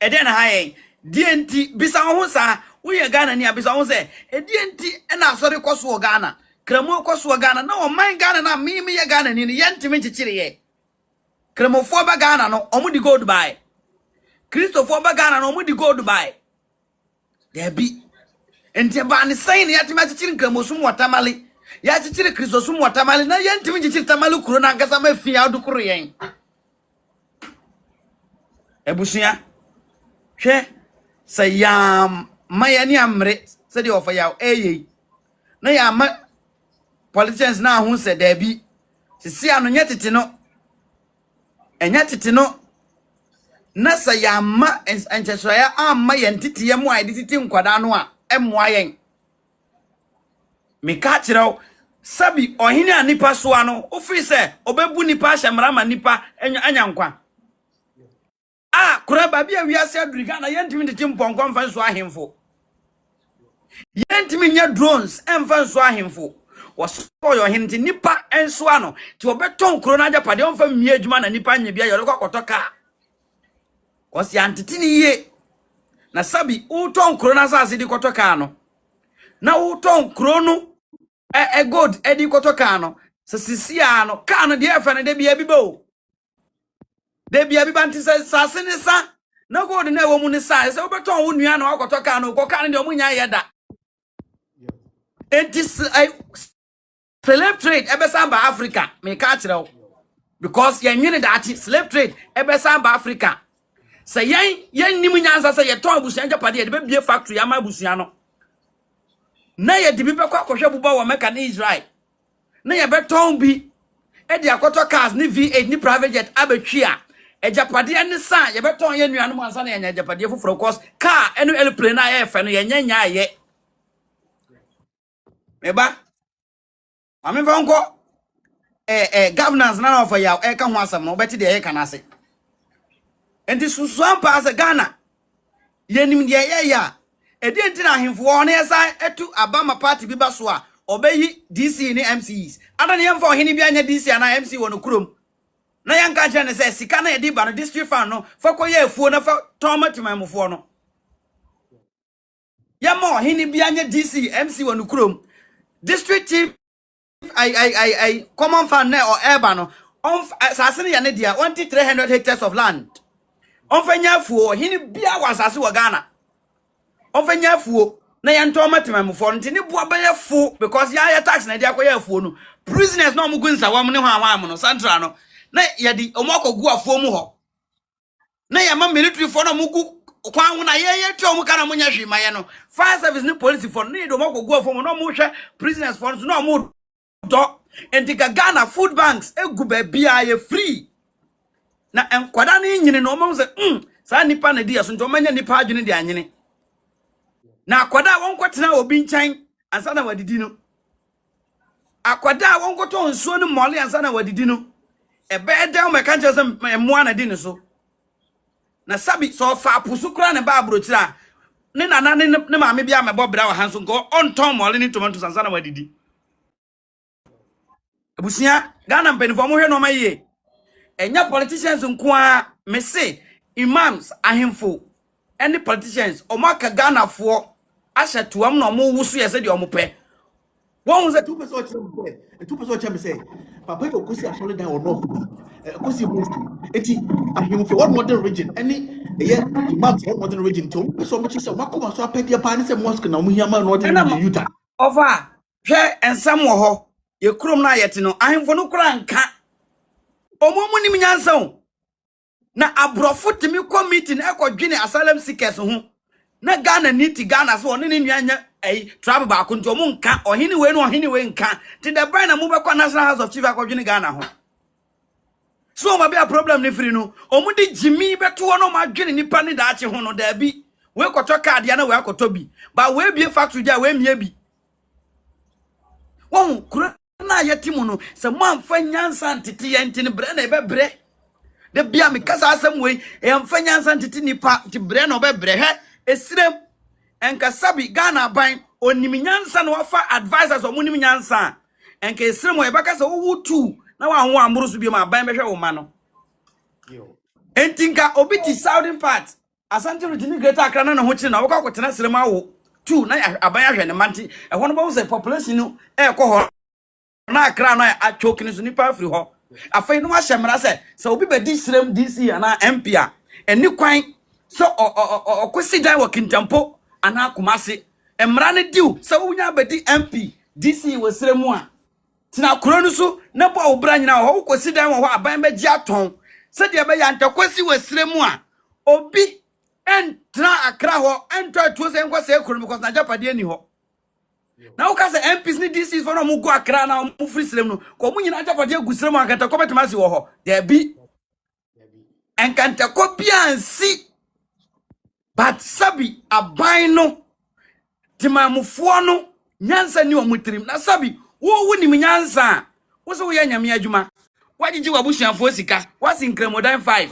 ede na haye die enti bisa ho sa wo ye Ghana ni abisa ho se die enti ena asori kwaso wo Ghana kremo kwaso wo Ghana na oman Ghana na mi ye Ghana ni yentimi chichiri ye kremofo ba Ghana no omudi go Dubai Christopher ba Ghana no omudi go Dubai there be enti ba ni saying ya tima chichiri nkremosum watamali ya chichiri Christosum watamali na yentimi chichiri tamali kuro na nkasa mafia adukuru yen ebusuya hwe sayam mayani amre se de ofa yaw eye na ya ma politicians na hu se there be sisi anu nyetete no enya tete no na sayama enchesoya amma yentete ye mu aide tete nkwada no a emmoa yen meka kireo sabi ohini anipa so ano ofiri se obebu nipa hyemra ma nipa anya nkwa kura ba bia wiase aduriga na yentimi tete mponko mfa so ahemfo yentimi nya drones emfa so ahemfo was for your hinti nipa enso ano ti obeton kro na japade omfa mie adwuma na nipa nya bia yoro kwakotoka kosi antiti ni ye na sabi uton kro na sase di kotoka no na uton kro no god edi kotoka no sasisi ano ka no de efa na de bia bibo de bia biba nti sase ni sa na god na ewo mu ni sa se obeton wo nua na kwakotoka no ko ka no de omunya yeda enti slave trade ebesamba Africa me ka kireo because yenwene that slave trade ebesamba Africa say yen nim nyansa say ye ton abusuan japade ye de bie factory ama abusuan no na ye de bi bekwa kohwe buba wo meka na Israel na ye beton bi e de akoto cars ni V8 ni private jet abetwia e japade ne sa ye beton ye nuanom ansa na ye japade foforo course car enu airplane na ye fe no ye nyanya ye meba ame vanko governance na of ya e ka ho asam no beti de ye kanase enti susuan pa as Ghana yenim de ye ya edi enti na ahemfo no yesa etu abama party bi ba so a obeyi DC ni MCs ada ne yemfa ohini bi anya DC na MC wono kurom na yanka kire ne se sika na ye di ba no district fan no fa koye afuo na fa tomatimamfo no yema ohini bi anya DC MC wono kurom district chief I common fan na or urban on asase ya ne dia 1300 hectares of land on fanya fuo hini bia wasase wa Ghana on fanya fuo na ya ntoma temamfo ntini bua ba ya fu because ya tax na dia koya fuo no prisoners na omugu nsawam ne ho awam no central no na ya di omokogu afuo mu ho na ya ma military for na mugu kwan na ye twa omu kana munya hwima ye no fire service ni police for no do omokogu afuo mu no mu hwe prisoners for no mu do entiga Ghana food banks egu ba bia ye free na enkwada ne nyine no omo se sa nipa na dia so nto manya nipa adwene dia anyene na akwada won kwetena obi nchan ansa na wadidi no akwada won koto nsuo ne mole ansa na wadidi no ebe da o meka nche se mmoa na di ne so na sabi so fa apusu kra ne ba abrotira ne nana ne maame bia mebo bra wa hanso nko onton mole ni tomato ansa na wadidi abusia Ghana mpenifo mo hwe no maye enya politicians nko a me se imams ahemfo any politicians omaka Ghana fo asha tuam na omo wusu ye se de omo pe won se 2% chame say papa yo kosi asole dan or no kosi mosque eti ahemfo one modern region any imams one modern region to so much say makoma so apede pa ni say mosque na mo hiama no de yuta over hwe ensam wo ho ye krom na yete no ahemfo no kura nka omo nim nyansa o na abrofo timi committee na ekodwene asylum seekers ho na Ghana niti Ghana so one ne nuanya travel ba ko nti omo nka ohini we no ohini we nka ti the brain na mo be kwa National House of Chief akodwene Ghana ho so ma be a problem ne free no omo de jimi beto no ma dwene nipa ne da ache ho no da bi we koto card ya na we akoto bi ba we bie factory dia we mie bi won kura na yetimu no se mo amfa nyansa ntete ye ntene bre na ebe bre de bia me kasa asem we e amfa nyansa ntete nipa ti bre na obe bre he esirem enka sabi Ghana ban onim nyansa na wafa advisors omunim nyansa enka esirem we baka se wo tu na wa ho amuru so bi ma ban behwe wo ma no entinka obi ti southern part Asante Region Greater Accra na ho chi na wo ka kwotena sirem awo tu na aban ahwe ne manti e ho no bo say population no e ko ho na Accra na atwokini so nipa afri ho afai no ahyemra se obi be di sirem DC ana MP a eni kwan so okosi dan wo kintampo ana Kumasi emra ne diu se wunya be di MP DC wo sirem a tina kuro no so na bo obra nyina ho kosi dan wo aban be gi aton se de be ya ntakosi wo sirem a obi entra Accra ho ento to se nko se kuro because na japade ani ho na uka se MPs ni DCs for no mu go Accra na mu free sirem no ko mu nyina japade agusirem akata ko betima si wo ho there be enkanta ko biansi but sabi aban no timamufo no nyansa ni omutirim na sabi wo woni nyansa wo se wo ya nyame adwuma wagigi wabusuafo sika wasi nkremodan 5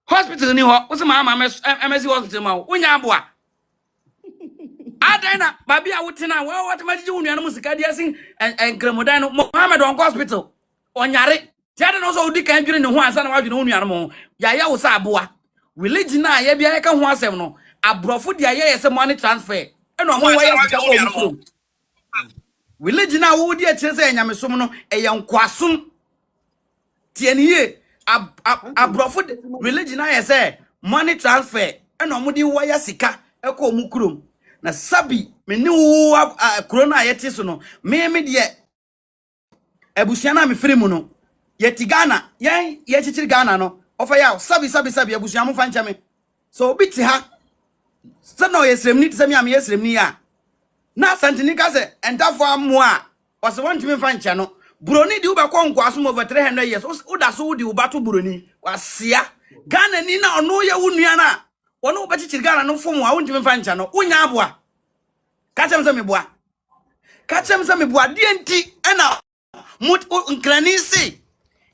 hospital ni ho wo se ma MSC hospital ma wo nya aboa adana babi a wutina wo watamagigi wo nuano musika dia sin nkremodan no Mohammed on hospital onyare tiade no so odi kan dwene ne ho ansa na wadwene wo nuano mo ya wo sa aboa religion na ya bia ka ho asem no abrofo dia ye se money transfer eno mo wa ya sika wo religion na wo di akire se enyamesom no eyankwasom tieniye abrofo religion na ye se money transfer eno mo di wa ya sika eko mu kurom na sabi me ni wo corona yeti so no me de abusia na me firi mu no yeti Ghana ye chichiri Ghana no ofa ya sabi abusia mo fa nchame so obi ti ha se no yesremni ti se mi am yesremni ya na santini ka se entafo amoa o se won ti me fa ncha no buroni di uba kwa nkwa asom over 300 years uda so udi ubato buroni wasia Ghana ni na ono ya wunua na wono uba chichiri Ghana no fomu a won ti me fa ncha no unya aboa ka chem se me boa die nti ena mut nkrani si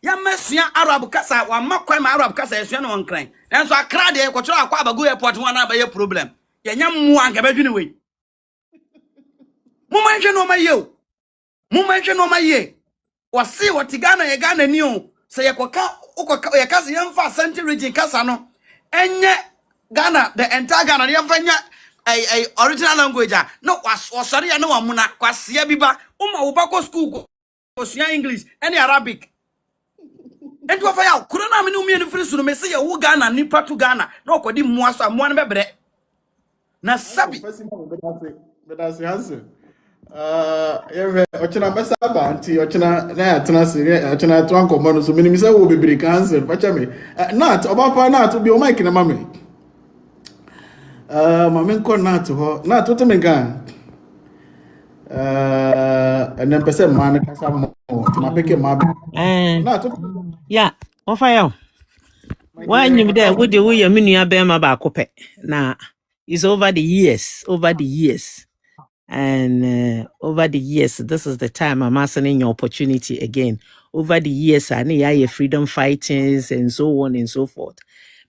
ya mesua Arab kasa wa makwan ma Arab kasa esua no nkran enso Accra de ko choro akwa abago airport ho na abaye problem ya nya mu anka ba dwene we mu manhwe no maye wasi watigana ye Ghana ni o se ye koka ukoka ye kasa ye mfa Asante Region kasa no enye Ghana the entire Ghana ye mfa nya original language no wasori ya no amuna kwasia biba uma ubako school ko sua English any Arabic enti wa fa ya corona me no mi free so no me se ye wo Ghana nipa to Ghana na okodi muaso amoa no bebre na sabi bedase hanse ye ochina besa ba anti ochina na ya tena se ochina to anko mo no so minimi se wo bebre cancer pacha me not obapa not obi o mic na mame mame nko not ho not to me gan and then person man kasa mo na peke ma not ya ofa ya wanyim there wo de wo ya menua be ma ba ko pe na is over the years And over the years, this is the time I'm asking your opportunity again. Over the years, I need freedom fightings and so on and so forth.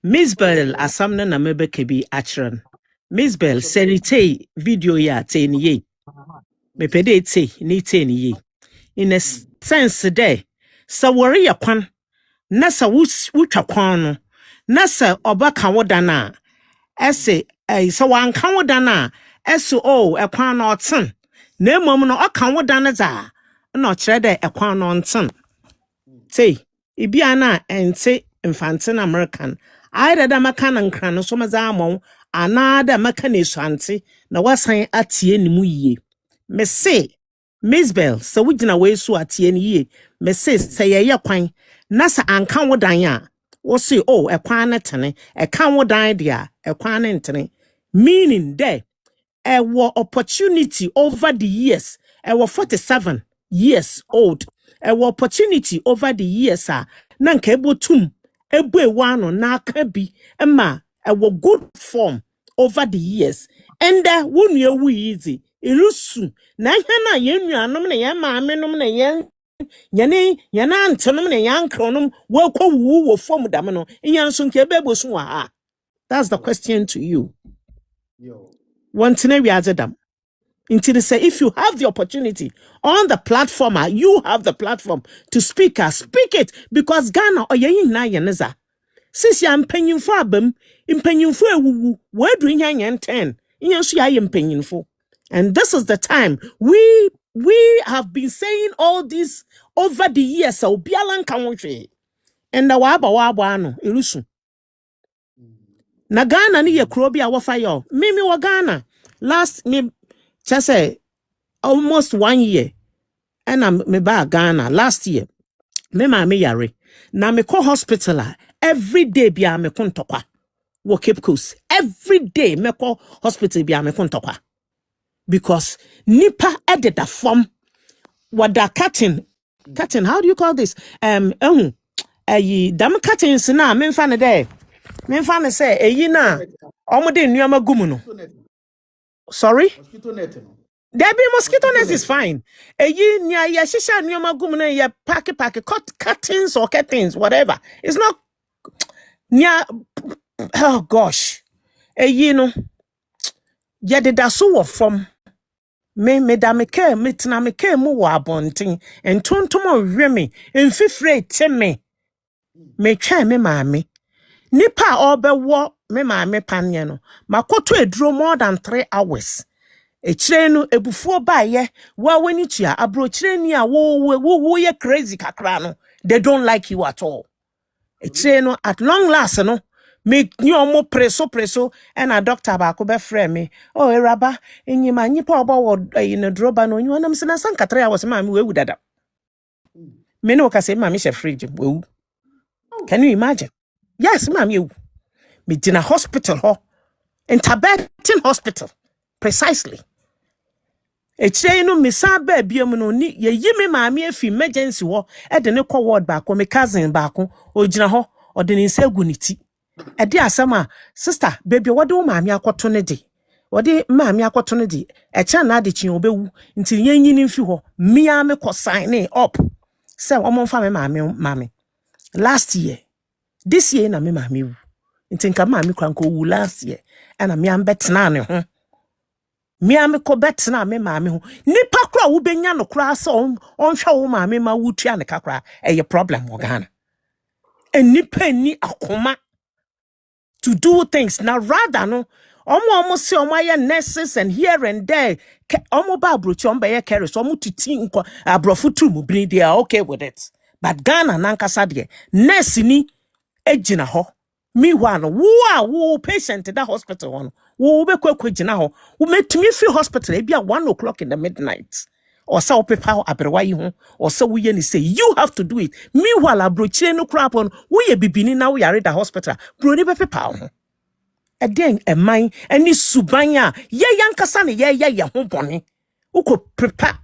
MzBel, asamna na mebe kebi achran. MzBel, serite video ya te ni ye. Mepede te ni te ni ye. In a sense there, sa wari ya kwan, nasa wutwa kwan no, nasa obaka wodana, ese, sa wanka wodana, ese ekwan no oten, na emom no oka wodana za, no kyerɛ dɛ ekwan no nten. Say, ibiana and say infantine American. I read a mechanic and so mazamo, another mechanic shanty, na wasan at yen muye. Me say, MzBel, so we didn't away so at yen ye. Me say ya quine, Nasa and can danya. Or say, a quanetany, a can idea, a quanentany. Meaning there, a war opportunity over the years, I was 47 years old. A war opportunity over the years, nanka ebotum, ebo wano na kabi, emma, a war good form over the years. And won't you easy, ilusu, na yenu anom na yan mamenum na yan. Yana antonum na yan kronum, woko woo form damano, in yan sunke bebo suwa. That's the question to you. One thing we are them. Until they say, if you have the opportunity on the platform, you have the platform to speak, speak it, because Ghana or yin na yaneza. Since I'm paying for them, in paying for we're doing yang 10. Yes, I am paying for. And this is the time we have been saying all this over the years. So bialan country. And the waba no irusu. Na Ghana ni ye krobi awafayo. Mimi wa Ghana. Last me just say almost 1 year. And I'm me ba Ghana last year. Me yare. Na me ko hospital every day bia me kontokwa. Wo Cape Coast. Every day me ko hospital bia me kontokwa. Because nipa edit the form wada cutting, how do you call this? Dam cutting na me mfa ne there. Me mfa ne say eyi na omode nnuama gumu no. Sorry? Mosquito net no. There be mosquito net is fine. Eyi nia ya shisha nnuama gumu na ya pack cuttings or curtains whatever. It's not nia oh gosh. Eyi no ya de da so wo from me da me ke metina me ke mu wa abonten entontom hweme enfifre teme me twa me maame nipa obewo me maame panye no makoto eduro more than 3 hours ekire no ebufuo baaye wa wani tua abrochire ni a wo ye crazy kakra no they don't like you at all ekire no at long last no me ni omo preso and a doctor ba ko be frɛ me oh eraba enyima nyipa obo wo na droba no nyi wanam se na sanka 3 hours ma me wewu dada me no ka say ma me she fridge wewu. Can you imagine? Yes ma me wewu me dina hospital ho Interbetin hospital precisely ekire no me sa ba biam no ni ye yimi ma me afi emergency ho e de ne call ward ba ko me cousin ba ko ogina ho o de ne nsagu ni ti edi asama sister baby what do maami akoto ne de wode maami akoto ne de e cha na de chin obewu nti yanyini mfi ho mia me ko sign up say omo mfa me maami last year this year na me maami wu nti nka maami kwanko wu last year ana me am betena ne ho mia me ko betena me maami ho nipa kra wo benya no kra so on hwa wo maami ma wutua ne kakra e problem wo Ghana enipa ni akoma to do things now rather no almost see my nurses and here and there almost ba brochi on be carry so to tin abrofutu mu bini they are okay with it but Ghana nankasa de nurse ni ejina ho meanwhile wo patient in that hospital one wo be kwagina ho wo metumi free hospital e bia 1 o'clock in the midnight or so people abrewa yi ho or so we say you have to do it meanwhile abrochi no crap on we ye bibini na we are the hospital bro ni be people ho again a man any subanya ye yankasa ne ye ho bone uko prepare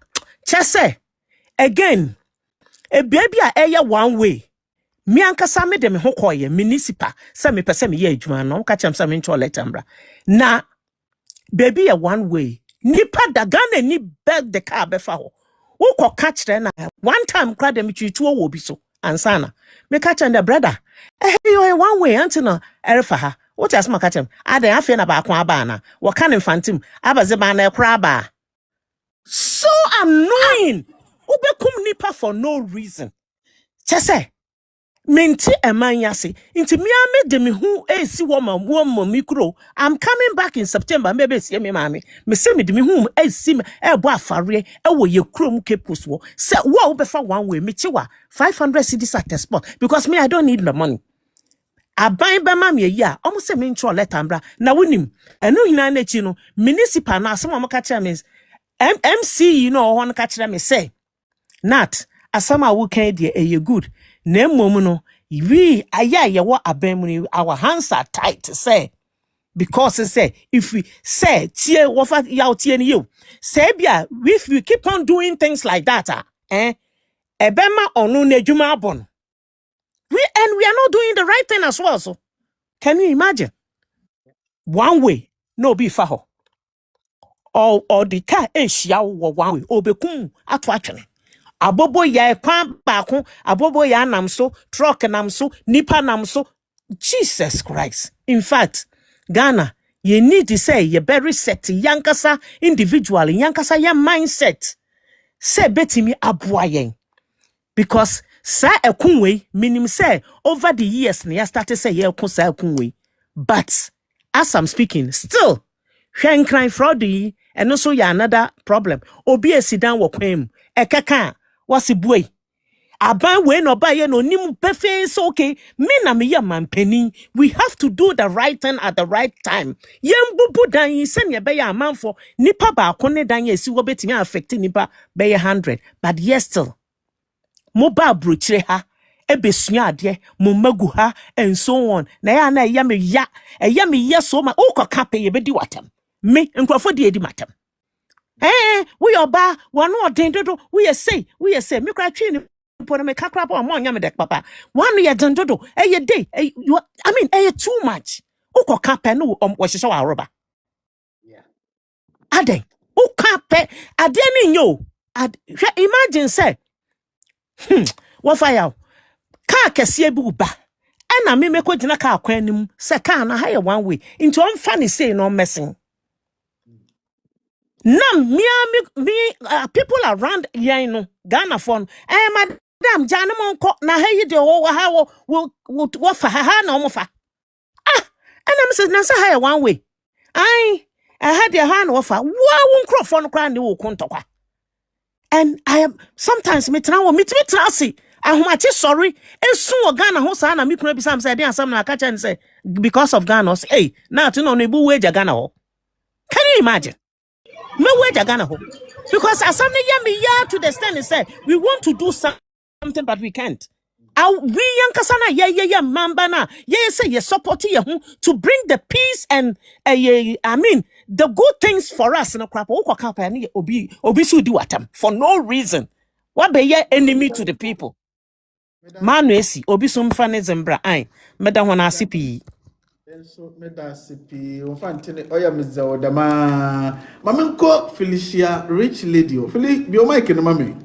chese again a baby a one way me ankasa me de me ho koye municipal say me pese me ye adwuma no ka chem say me ncho letambra na baby a one way nipa da Ghana ni beg the car befa ho wo catch them na one time cry them chitu wo bi so ansana me catch the brother you one way antina erifa ha what as ma catch him adan afia na ba kwa aba na wo kan infantim abaze ba na ekra ba so annoying ubekum nipa for no reason chese menti emanyase inti miame de me hu esi wo mikro I'm coming back in September maybe see me mami me say me de me hu esi me ebo afare ewo ye krom kepos wo say wo befa one way me chiwa 500 cedis at the spot because me I don't need the money aban be ma me ya omo say me ntro letter mbra na wonim enu hina na chi no municipal na asem omo ka kire me MC you know won ka kire me say Nat asama wo kan de eye good na mmom no we aya ye wo aban our hands are tight say because say if we say tie wo fa ya tie ni you say bia if we keep on doing things like that ebema onu na adwuma abon we are not doing the right thing as well so can you imagine one way no be fa ho or the car ehia wo one way obekum ato atwene abobo ya kwan baako abobo ya nam so truck nam so nipa nam so Jesus Christ in fact Ghana you need to say you very set yankasa individual yankasa ya mindset say betimi aboa yen because sa ekunwe minim say over the years na ya started say ye ekun sa ekunwe but as I'm speaking still hwenkran fraud yi and also ya another problem obi esidan wo kwam ekeka wasi boy aban we no ba ye no nim pefe so okay me na me ya mampani we have to do the right thing at the right time yem bubu dan yi se ne be ya amanfo nipa ba akone dan ye si wo betimi affect nipa be 100 but yes still mobile brochire ha ebesua ade mo magu ha and so on na ya me ya so ma ukoka pe ye bedi watam me nkrofo de edi matam we oba one no den dodo we say me kra twi ni po na me kakra pa mo nya me dek papa one ye den dodo ye day I mean too much ukoka pe no wo hyehyɛ wa roba Yeah. aden uka pe ade ni nyo imagine say what fire car kese bi uba na me meko gina car kwan nim say car na ha ye one way into on funny say no messing now me people around here you know Ghana phone madam janum ko na ha yi de wo ha wo fa ha na omo fa and I'm say na say ha ye one way I had the hand offer wo nkrofo no kra ne wo kontokwa and I am sometimes me tran wo me trasi ahomache sorry esu wo Ghana ho sa na me kuna bi sam say dey ansam na ka chen say because of Ghana say hey na to no bu wage Ghana ho can you imagine me wage Ghana ho because as some me to the stand say we want to do something but we can't we yankasa na ye mamba na ye say ye support ye to bring the peace and I mean the good things for us no crap obi so di watam for no reason what be ye enemy to the people manu esi obi so mfa ne zembra ai meda hona asipi So meda sipi on fantene oya MzBel dama mamenko Felicia rich lady Feli bi o mic no mame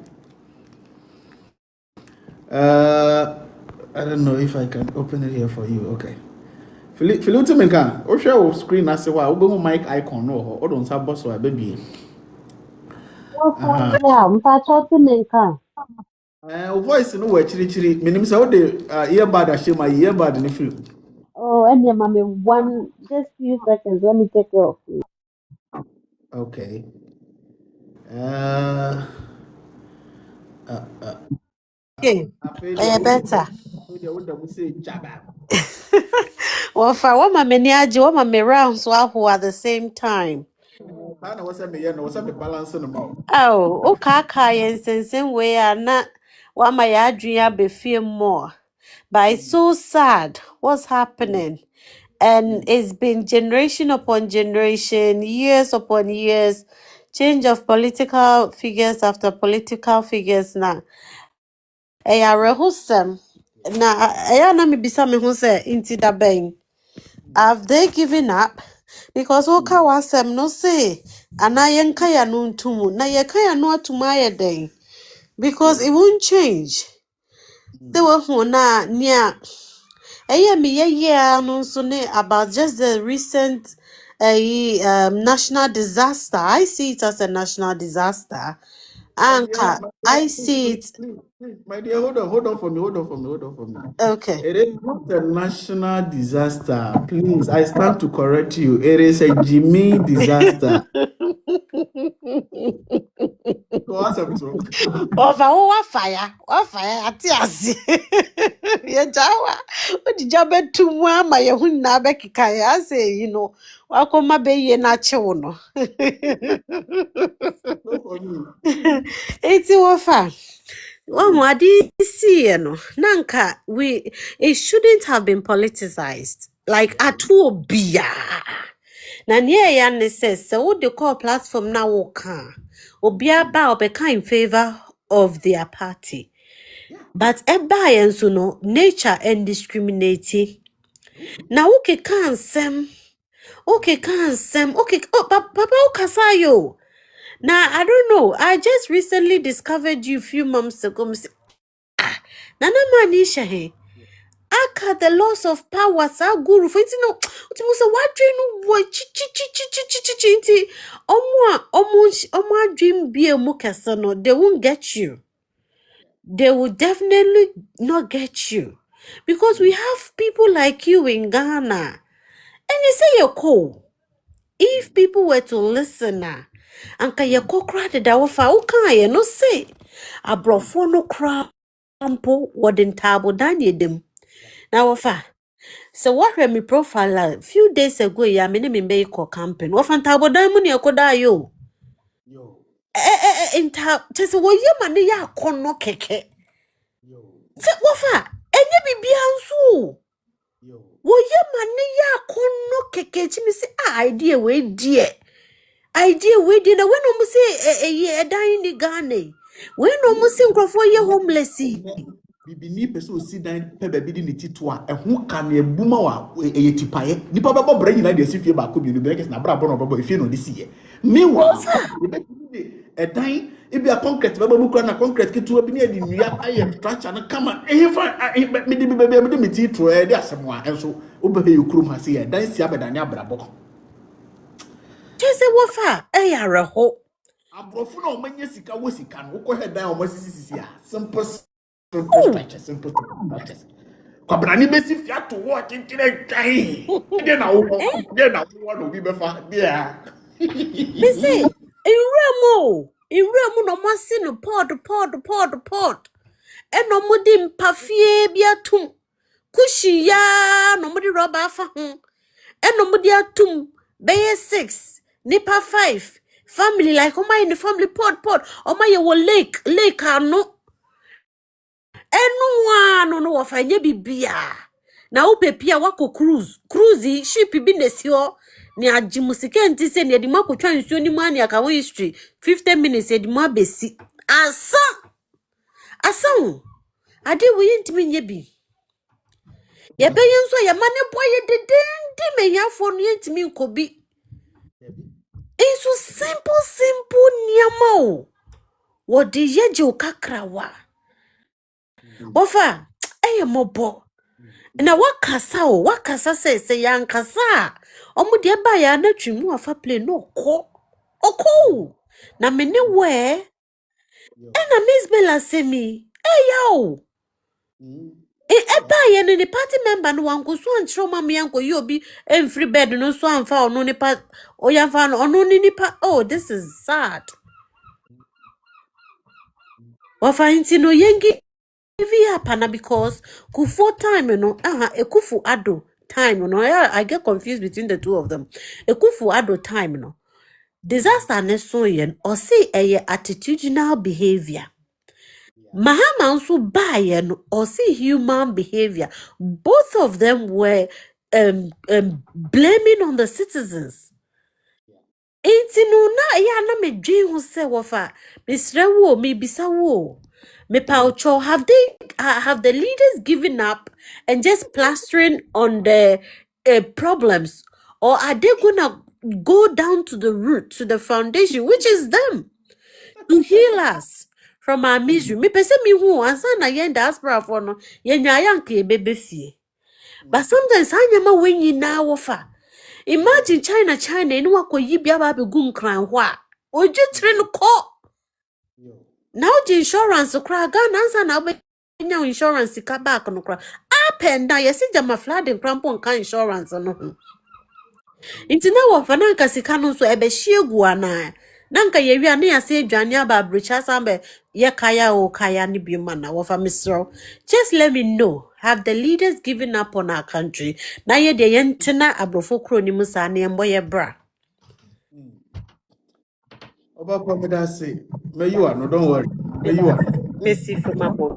I don't know if I can open it here for you. Okay. Fili utumenka. O share o screen ase wa. O be mo mic icon no ho. O don sa boss wa baby. Yeah, mpacho tumenka. O voice no wa chiri. Minim say o de earbud ashe my earbud ni free. Oh, and your mommy, just few seconds. Let me take it off. Okay. Okay, better. Say jaba. Well, for what my meniaji, what my rounds who at the same time. I know what's me balance no more. Oh, okay, and sensing way are not what my adria be feel more. But it's so sad what's happening. And it's been generation upon generation, years upon years, change of political figures after political figures now. Rehusem. Na na me bisa me hu say inti da ben. Have they given up? Because Oka wasem no say Ana yenka ya no ntumu. Na yeka ya no atuma ye den. Because it won't change. They were na nia. Eye me ye no so ne about just the recent national disaster. I see it as a national disaster. Anka, I see it. Please, my dear, hold on for me. Okay. It is not a national disaster. Please, I stand to correct you. It is a Jimmy disaster. Go answer me, so. Over fire, ati ase. Ye jawa. O di jabe tumu ama ye hu na be kika ya say, wakoma be ye na chewo no. No for me. Eti wofa. One see no. Nanka it shouldn't have been politicized. Like at all bia. Na near yan says so the call platform now woka. Obia ba obeka in favor of their party. But eba yenso no nature and discriminating. Na okay can sem. Okay can sem. Okay papa okasayo. Now I don't know. I just recently discovered you a few months ago. Me say, Nana manisha he. Aka the loss of power sa guru for it no. Uti mo say what dream wo chi nti. Omo dream be a mo kesa no. They won't get you. They will definitely not get you. Because we have people like you in Ghana. And you say you're cool. If people were to listen anka ye kokra de da wo fa wo kan ye no say abrofo no kra ampo wodin table dan ye dem na wo fa so what me profile a few days ago ya me ne me be ko campaign wo fa table dan mu ne akoda yo inta tese wo ye ma ne ya akono keke se wo fa enye bibia nso wo ye ma ne ya akono keke chi me say idea we die idea we did na when no say dying the Ghana. When no say nkrofo ye homeless. Bibini person si dan pe baby di ne tito a ehun ka na ebuma wa eye tipaye nipa bebo bra nyina de sifie ba ko bi no be na bra no bebo efie no de siye meanwhile e dan e bi a concrete bebo mu kra na concrete kitu bi ne di nua aye structure na kama fa me de me tito e de asem a enso obe he yukrum ha se e dan si abedan ya bra boko Just what fa ya ho. abrofo na o manya sika wo sika no ko he dan o masisi a simple structures. Kwabrani besi fiato wo kinkire kai. De na wo no bi befa dia. Me say Iremu no masi no pod. Eno mudi mpafie bi atum. Kushi ya no mudi roba afa ho. Eno mudi atum beye 6 nipa 5 family like in the family pod ye wo lake ano enu no wo fa nye bibia na wo pepia wako cruise ship bi nesi ho ni agimusike nti se ni edima kotwa nsuo ni mu ani aka wo history 50 minutes edima besi asa ade wo yintimi nye bi ye beyen so ye mane boye dedendi menyafo no yintimi nkobi it's so simple niamao wo de yeje o kakrawa ofa mobo na wakasa se yankasa omu de ba ya na twimu afa play no oko na mene we na MzBel asemi yo eba ye ne party member no wanko so anchro ma me yanko yi obi free bed no so amfa ono ne pa oyamfa no ono ni pa oh this is sad wafa inti no yengi pana because kufu time ekufu ado time I get confused between the two of them ekufu ado time disaster ne so yen or say attitudinal behavior Mahama also by or see human behavior. Both of them were blaming on the citizens. Inti no na ya na me dwen ho se wofa misre wo me bisa wo me paucho have the leaders given up and just plastering on the problems or are they gonna go down to the root, to the foundation, which is them, to heal us from our misery. Me pese me who answer na yen diaspora for no yen yanke bebe fie. But sometimes I never when you now offer. Imagine China, and wako yibia baby gun cran wa. Would you train ko? Now the insurance cry gun answer now be insurance ka back no cry. Up and down, you see jama flood and crampon ka insurance no. Inti na wafa nanka sika no so ebe shiegu ana. Nanka yewi ane ya se dwane aba bricha sambe ye kaya o kaya ni biuma na wafa misro. Just let me know, have the leaders given up on our country? Na ye de yentina abrofo kro ni musa ne mbo ye bra. Oba Pomeda say, may you are no, don't worry. May you are. Messi for my boy.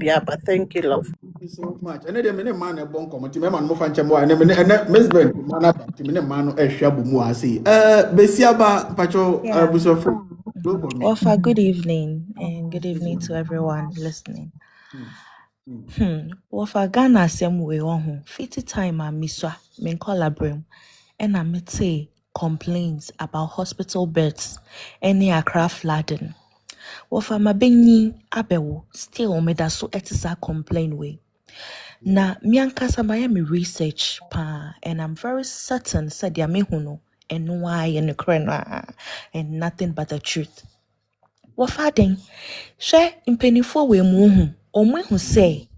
Yeah, but thank you, love. Thank you so much. And then the man a bon comment, my man, Mofan Chamo, and MzBel, man, Timina Mano, a shabu muasi. Besiaba, Pacho, Yeah. Busofo. Go for me. Offer good evening and good evening to everyone listening. Offer Ghana same way on 50 time I miswa men collaborate and I mete complaints about hospital beds any Accra flooding. Offer my benyi abewo still meda so etisa complain way. Na miankasa my research pa and I'm very certain said ya mehuno and why and and nothing but the truth. Wafa den hwe mpenifo we mu hu omo hu se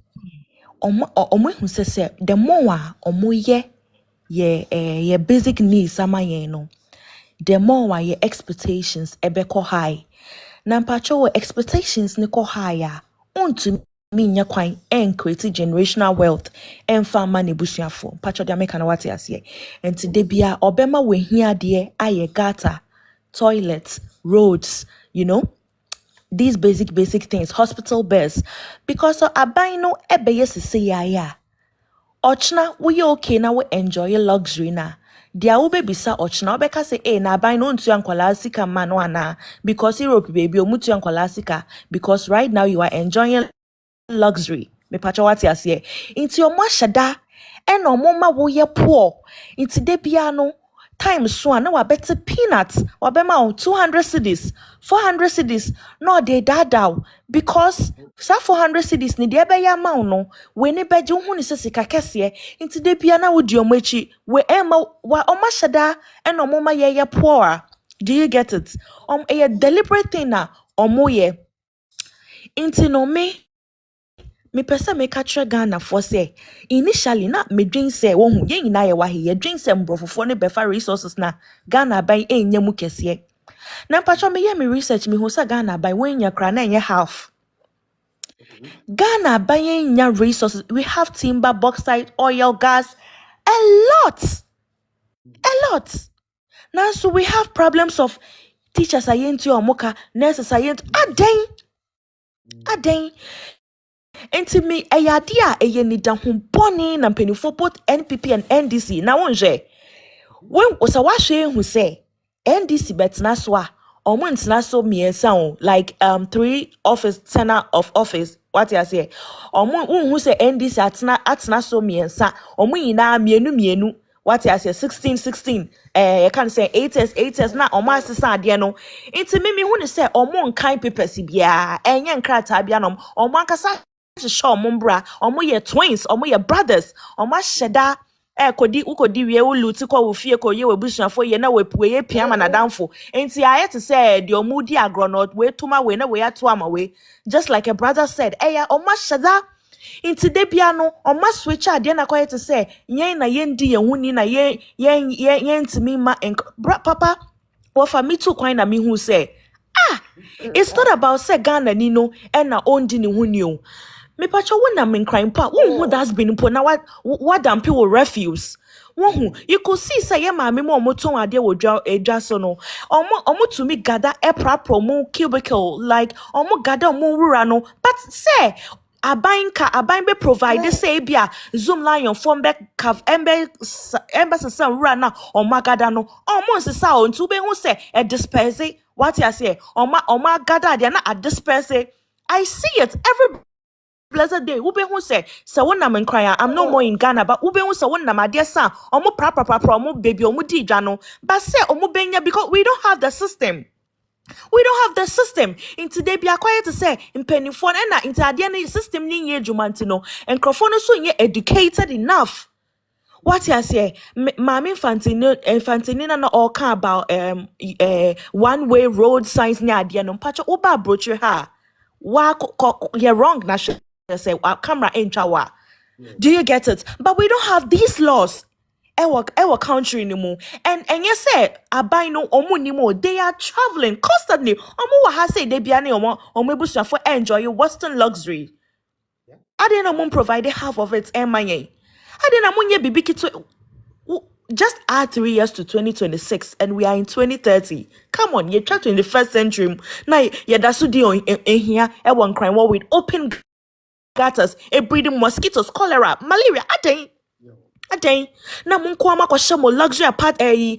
the more omo ye basic needs ama yen no the more ye expectations ebeko high na mpacho expectations ne ko high a onto me nya kwan and create generational wealth and farm money busuafo mpacho de make na what ase enti de bia obema we hia de aye gata toilets roads these basic things, hospital beds, because abino ebe yesi ya. Ochna we okay na we enjoy luxury na. Dia ube bisa ochna obeka say na abino ntu yankwala sika mano ana because Europe baby omutu yankwala sika because right now you are enjoying luxury. Me pacha wati asiye. Inti omo shada eno moma wo ye poor. Inti debiano time so na wa better peanuts wa be ma 200 cedis 400 cedis no dey dadaw because sa 400 cedis ni dey be ya ma no we ni beje hu ni sika kese nti de bia na wo di omachi we ema wa oma shada eno moma ye poor. Do you get it? A deliberate thing na omo ye nti no me pesa me katra Ghana for say initially na me dream say wohu ye nyina ye wahe ye dream say mbrofofo ne befa resources na Ghana ban enya mu kese na pacho me ye me research me ho say Ghana ban wenya kra na enye half Ghana ban enya resources. We have timber, bauxite, oil, gas, a lot now. So we have problems of teachers ayenti omoka, nurses ayenti aden enti me ayadia eyenida ho boni na mpenifo both NPP and NDC na wonje when osa wa hwe hu say NDC betna so a omo ntna so miensa o like 3 office tenure of office what you say omo hu say NDC atna so miensa omo yina mienu what you say 16 you can say 8s na omo asesa ade no enti me hu ne say omo nkan papers bia enye nkrata bia no omo ankasa show mumbra omo ye twins omo ye brothers omo sheda kodi wie uluti kwa wofie ko ye webusuafo ye na we ye piama na damfo enti aye to say the omo di agronot we tuma we na we ato ama we just like a brother said ya omo sheda enti de bia no omo switch ade na kwa to say yen na yendi ye huni na yen ntimi ma papa wo fa me too kwan na me hu say it's not about say Ghana ni no and na ondi ni huni o me pacho wona men crime pa who that's been put now what damn people refuse who you could see say ye ma me mo moton ade wo dwa so no omo to me gather a proper mo cubicle like omo gather mo wura no but say aban be provide say bia zoom lion form back cave embassy san wura na omo gather no omo nsesa o ntu be hu say e disperse what you say omo gather there na a disperse I see it every blessed day ube who say won nam nkran I'm no more in Ghana but ube who say won nam ade sa omo omo baby omo di dwa no but say omo benya because we don't have the system. We don't have the system. Into they be acquired to say in penny phone and into the system ni ye jumantino and crofone so ye educated enough. What you say, Mammy Fantinina no all care about one-way road signs near the no patch uba brochure ha. You're wrong, Nasha say camera ain't chawa. Do you get it? But we don't have these laws. Our country anymore. And you say abai no omo nimo. They are traveling constantly. Omo wa ha say they be ane omo busa for enjoy Western luxury. I didn't know provide half of it money. I didn't know ye bibi kito. Just add 3 years to 2026 and we are in 2030. Come on, you're trapped in the first century. Now, yeah, that's what in here. Everyone crying war with open gutters, breeding mosquitoes, cholera, malaria. Aden na munko amakoshe mo luxury apart a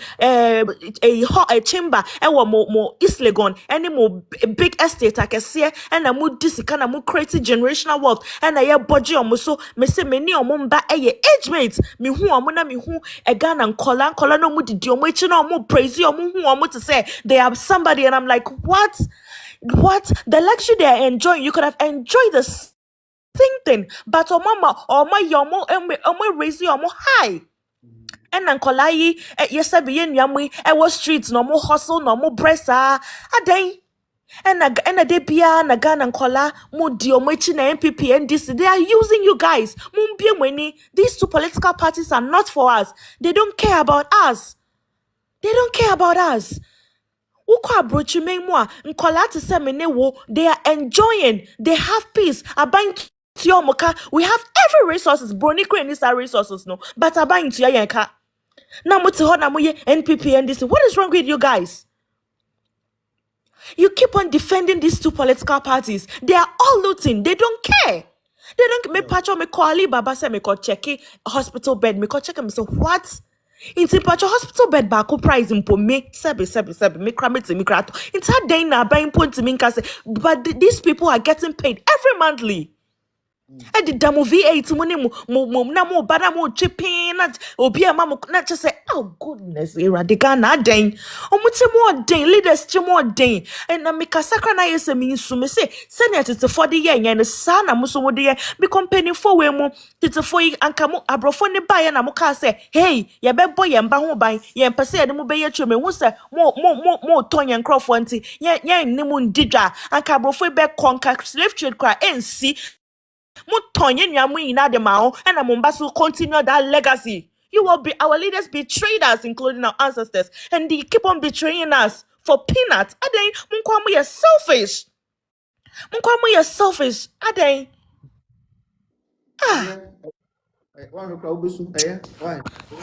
chamber e wo mo East Legon any mo big estate akese and na mo disika na mo create generational wealth and na ye budget omo so me se me ni omo mba eye age mate me hu omo na me hu e Ghana nkola no mo didi omo echi na omo praise omo hu omo to say they have somebody and I'm like what the luxury they are enjoying you could have enjoyed this thing but mama or my yomo raise you high and nankola yi yesa be nyamu e was streets no mo hustle no mo bressa adan and de bia na Ghana nkola mo di omo echi na MPP and this they are using you guys mumbie mweni these two political parties are not for us they don't care about us Ukwa brochi memwa nkola to se me wo they are enjoying they have peace aban Tiomoka, we have every resources. Bronicre and these are resources, no. But I buy into yanka. Now NPP and this. What is wrong with you guys? You keep on defending these two political parties. They are all looting. They don't care. They don't me pacho me call Ali Baba say me ko check hospital bed. Me ko check me so what? Inti pacho hospital bed ba ko price impo me sebe me kramete me krato. Inti ha day na buying point to me say but these people are getting paid every monthly. I did damo V8 mo na mo bana mo chipping na obi ama mo na just say oh goodness era de Ghana den omuti mo den leaders chi mo den and na meka sakra na yese mi nsu me say senior to for the year nya sa na mo so mo de be company for we mo tete for anka mo abrofo ne ba ye na mo ka say hey ye be boy ye mba ho ban ye mpese ye de mo be ye twe me hu say mo ton ye nkrofo nti ye ni mo ndidwa anka abrofo be conquer slave trade kwa ensi and Mombasa continue that legacy. Our leaders betrayed us, including our ancestors, and they keep on betraying us for peanuts. Aden, Munkwamu, you're selfish. Munkwamu, you're selfish. Aden.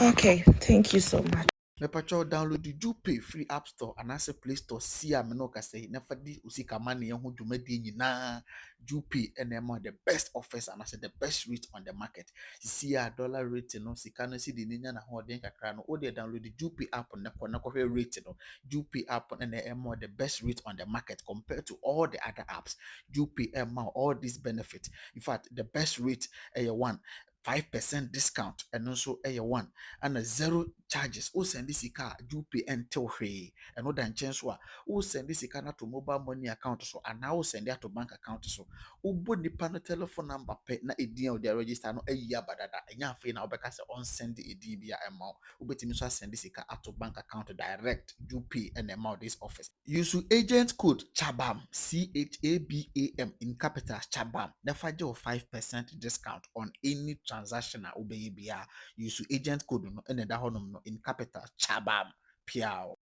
Okay, thank you so much. Me pacho download the Jupe free app store and as a Play Store see am no ka say na fadi usika mani ho dwumadi nyina Jupe and them the best offers and as the best rate on the market. See a dollar rate no sika no see the nya na ho den kakra no o dey download the Jupe app na ko rate no Jupe app and them the best rate on the market compared to all the other apps. Jupe all these benefits. In fact, the best rate one 5% discount and also one and a 0 charges. O send this car you pay until free and no than chance o send this car to mobile money account so and now send that to bank account so o board the panel telephone number pay na edi or the register no year badada enya fe na obeka on send the edbia amount o betimi so send this car to bank account direct you pay and amount this office use agent code chabam CHABAM in capital chabam never do 5% discount on any transaction na obey bia use agent code no and that honum no in capital chabam piao.